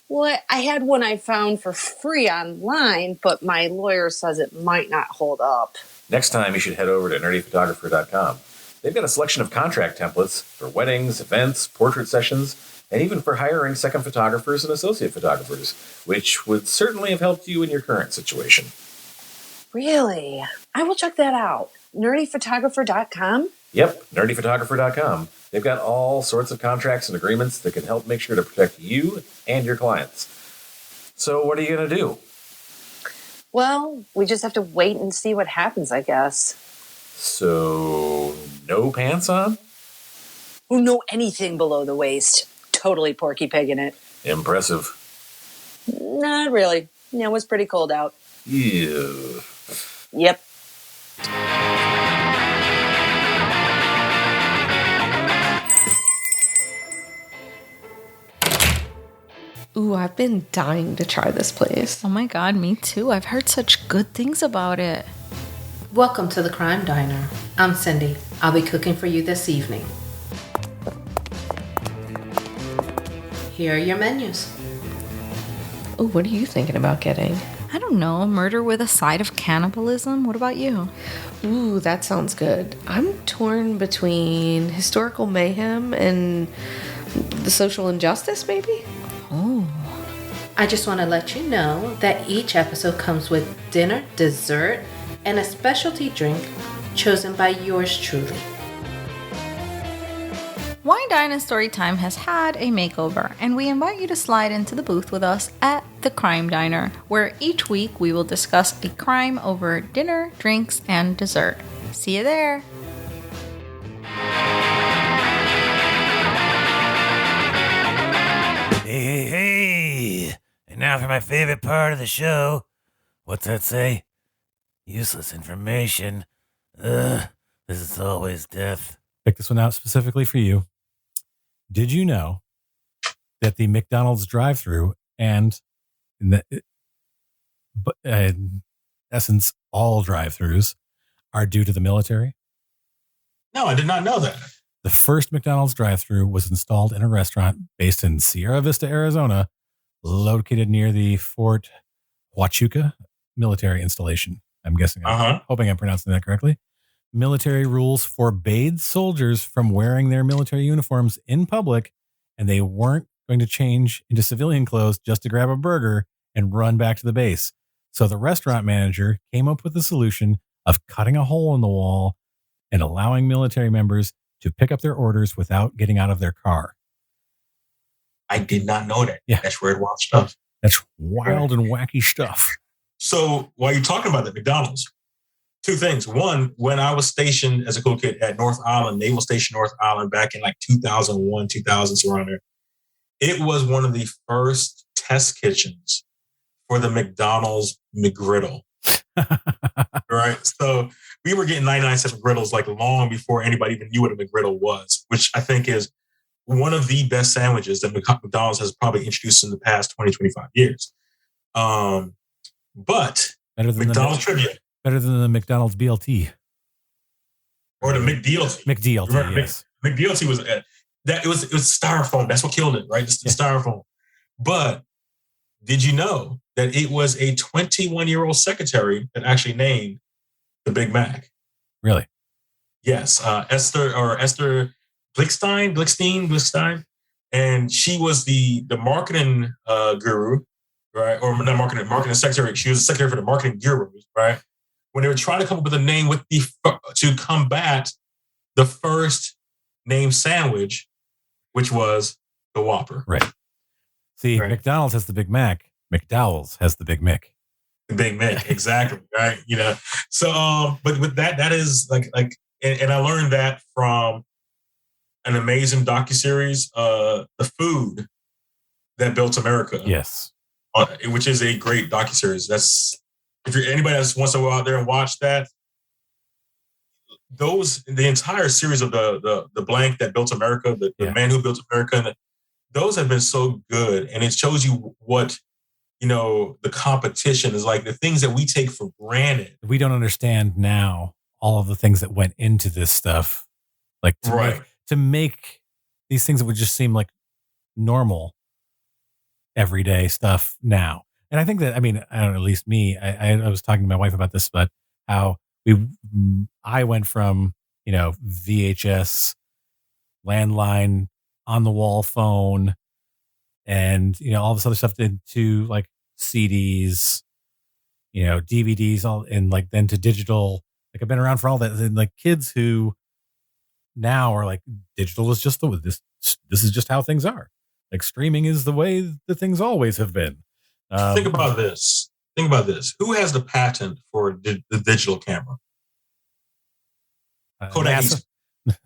H: Well, I had one I found for free online, but my lawyer says it might not hold up.
I: Next time, you should head over to nerdyphotographer.com. They've got a selection of contract templates for weddings, events, portrait sessions, and even for hiring second photographers and associate photographers, which would certainly have helped you in your current situation.
H: Really? I will check that out. nerdyphotographer.com?
I: Yep, nerdyphotographer.com. They've got all sorts of contracts and agreements that can help make sure to protect you and your clients. So what are you going to do?
H: Well, we just have to wait and see what happens, I guess.
I: So, no pants on?
H: Oh, no, anything below the waist. Totally Porky Pig in it.
I: Impressive.
H: Not really. Yeah, it was pretty cold out.
I: Ew.
H: Yep.
J: Ooh, I've been dying to try this place.
K: Oh my god, me too. I've heard such good things about it.
L: Welcome to the Crime Diner. I'm Cindy. I'll be cooking for you this evening. Here are your menus.
J: Ooh, what are you thinking about getting?
K: I don't know, murder with a side of cannibalism? What about you?
J: Ooh, that sounds good. I'm torn between historical mayhem and the social injustice, maybe?
K: Oh.
L: I just want to let you know that each episode comes with dinner, dessert, and a specialty drink chosen by yours truly.
K: Wine Dine and Storytime has had a makeover, and we invite you to slide into the booth with us at the Crime Diner, where each week we will discuss a crime over dinner, drinks, and dessert. See you there!
M: Hey. And now for my favorite part of the show. What's that say? Useless information. This is always death.
A: Pick this one out specifically for you. Did you know that the McDonald's drive-thru and in essence all drive-thrus are due to the military?
G: No, I did not know that.
A: The first McDonald's drive-thru was installed in a restaurant based in Sierra Vista, Arizona, located near the Fort Huachuca military installation. I'm guessing, hoping I'm pronouncing that correctly. Military rules forbade soldiers from wearing their military uniforms in public, and they weren't going to change into civilian clothes just to grab a burger and run back to the base. So the restaurant manager came up with the solution of cutting a hole in the wall and allowing military members to pick up their orders without getting out of their car.
G: I did not know that.
A: Yeah.
G: That's weird, wild stuff.
A: That's wild and wacky stuff.
G: So while you're talking about the McDonald's, two things. One, when I was stationed as a cool kid at North Island, Naval Station North Island, back in like 2001, 2000, around there, it was one of the first test kitchens for the McDonald's McGriddle. Right? So we were getting 99-cent McGriddles like long before anybody even knew what a McGriddle was, which I think is one of the best sandwiches that McDonald's has probably introduced in the past 20, 25 years. But
A: better than
G: McDonald's trivia.
A: Better than the McDonald's BLT.
G: Or the McDLT.
A: McDLT,
G: Remember,
A: yes.
G: McDLT was that it was styrofoam. That's what killed it, right? It's the styrofoam. But did you know that it was a 21-year-old secretary that actually named the Big Mac?
A: Really?
G: Yes. Esther Blickstein. And she was the marketing guru, right? Or not marketing secretary. She was the secretary for the marketing gurus, right? When they were trying to come up with a name to combat the first name sandwich, which was the Whopper.
A: Right. See, right. McDonald's has the Big Mac. McDowell's has the Big Mick.
G: The Big Mick, exactly. Right. You know. So, but with that is like, and I learned that from an amazing docuseries, The Food That Built America.
A: Yes.
G: Which is a great docuseries. That's, if you're anybody that wants to go out there and watch that, the entire series of the blank that built America, the man who built America, those have been so good. And it shows you what, the competition is like, the things that we take for granted.
A: We don't understand now all of the things that went into this stuff. Like to make these things that would just seem like normal, everyday stuff now. And I think that, I don't know, at least me, I was talking to my wife about this, but how I went from, VHS, landline, on the wall phone, and, all this other stuff into like CDs, DVDs, all, and like then to digital. Like I've been around for all that. And like kids who now are like, digital is just this is just how things are. Like streaming is the way that things always have been.
G: Think about this. Who has the patent for the digital camera? Kodak Eastman.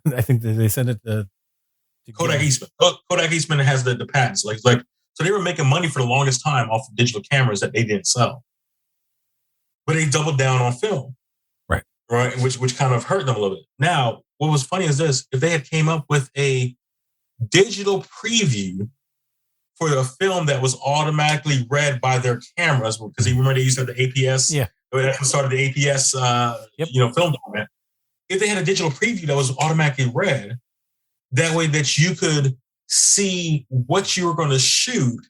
A: I think that they sent it to
G: Kodak Eastman. Kodak Eastman has the patents. Like So they were making money for the longest time off of digital cameras that they didn't sell. But they doubled down on film. Right, which kind of hurt them a little bit. Now, what was funny is this: if they had came up with a digital preview for a film that was automatically read by their cameras, because you remember they used to have the APS, that started the APS, film document. If they had a digital preview that was automatically read, that way that you could see what you were going to shoot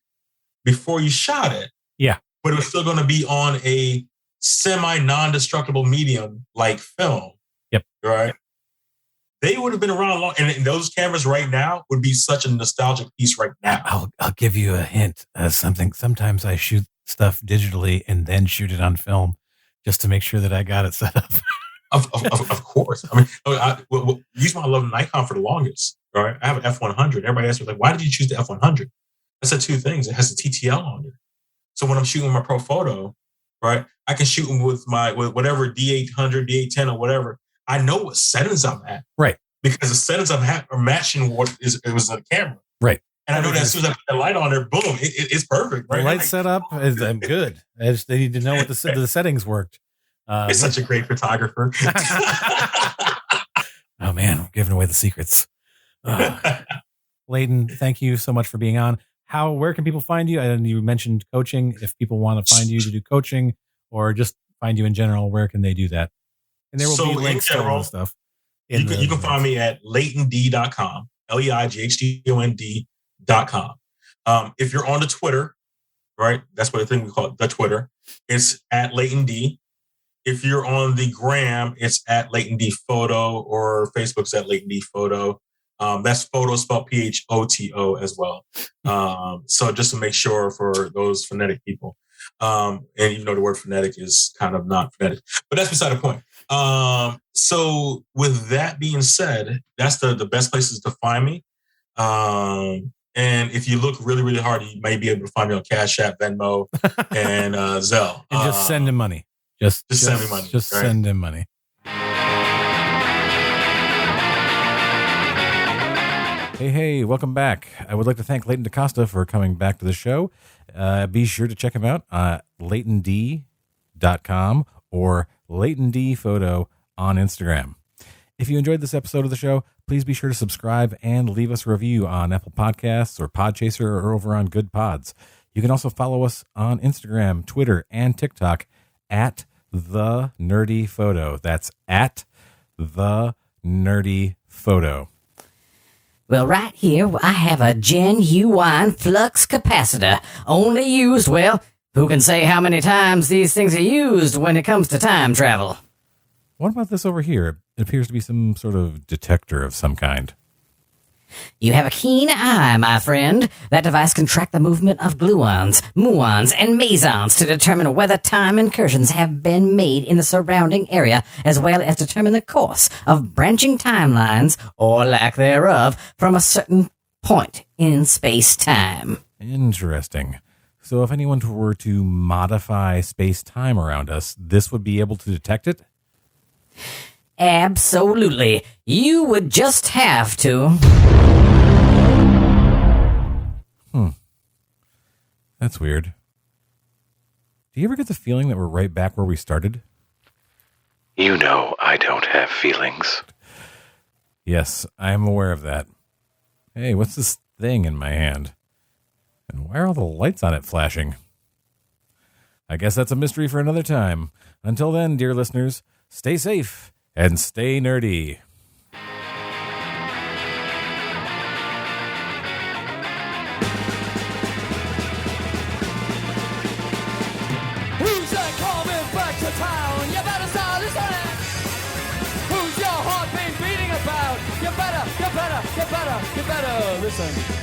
G: before you shot it.
A: Yeah,
G: but it was still going to be on a semi-non-destructible medium like film.
A: Yep.
G: Right? They would have been around long, and those cameras right now would be such a nostalgic piece right now.
A: I'll give you a hint. Sometimes I shoot stuff digitally and then shoot it on film just to make sure that I got it set up.
G: Of course. I mean, use my love Nikon for the longest. Right? I have an F100. Everybody asks me, like, why did you choose the F100? I said two things. It has the TTL on it. So when I'm shooting my pro photo, right, I can shoot them with whatever D800, D810 or whatever. I know what settings I'm at.
A: Right.
G: Because the settings I'm at are matching what it was on the camera.
A: Right.
G: And I know that as soon as I put the light on there, boom, it's perfect. Right?
A: The light setup is good. They need to know what the settings worked.
G: It's such a great photographer.
A: Oh, man, I'm giving away the secrets. Leighton, thank you so much for being on. Where can people find you? And you mentioned coaching. If people want to find you to do coaching or just find you in general, where can they do that? And there will be links to all the stuff.
G: You can find me at LeightonD.com, LeightonD.com. If you're on the Twitter, right, that's what the thing we call it, the Twitter, it's at LeightonD. If you're on the gram, it's at LeightonD Photo, or Facebook's at LeightonD Photo. That's photo spelled PHOTO as well. So just to make sure for those phonetic people. And even though the word phonetic is kind of not phonetic, but that's beside the point. So with that being said, that's the best places to find me. And if you look really, really hard, you may be able to find me on Cash App, Venmo, and Zelle.
A: And just send him money. Just
G: send me money.
A: Just send him money. Hey, welcome back. I would like to thank Leighton DaCosta for coming back to the show. Be sure to check him out at LeightonD.com or LeightonD Photo on Instagram. If you enjoyed this episode of the show, please be sure to subscribe and leave us a review on Apple Podcasts or Podchaser or over on Good Pods. You can also follow us on Instagram, Twitter, and TikTok at The Nerdy Photo. That's at The Nerdy Photo.
D: Well, right here, I have a genuine flux capacitor, only used, well, who can say how many times these things are used when it comes to time travel?
A: What about this over here? It appears to be some sort of detector of some kind.
D: You have a keen eye, my friend. That device can track the movement of gluons, muons, and mesons to determine whether time incursions have been made in the surrounding area, as well as determine the course of branching timelines, or lack thereof, from a certain point in space-time.
A: Interesting. So if anyone were to modify space-time around us, this would be able to detect it?
D: Absolutely. You would just have to.
A: That's weird. Do you ever get the feeling that we're right back where we started?
B: You know I don't have feelings.
A: Yes, I am aware of that. Hey, what's this thing in my hand? And why are all the lights on it flashing? I guess that's a mystery for another time. Until then, dear listeners, stay safe and stay nerdy.
N: Who's that coming back to town? You better start listening. Who's your heart been beating about? You better listen.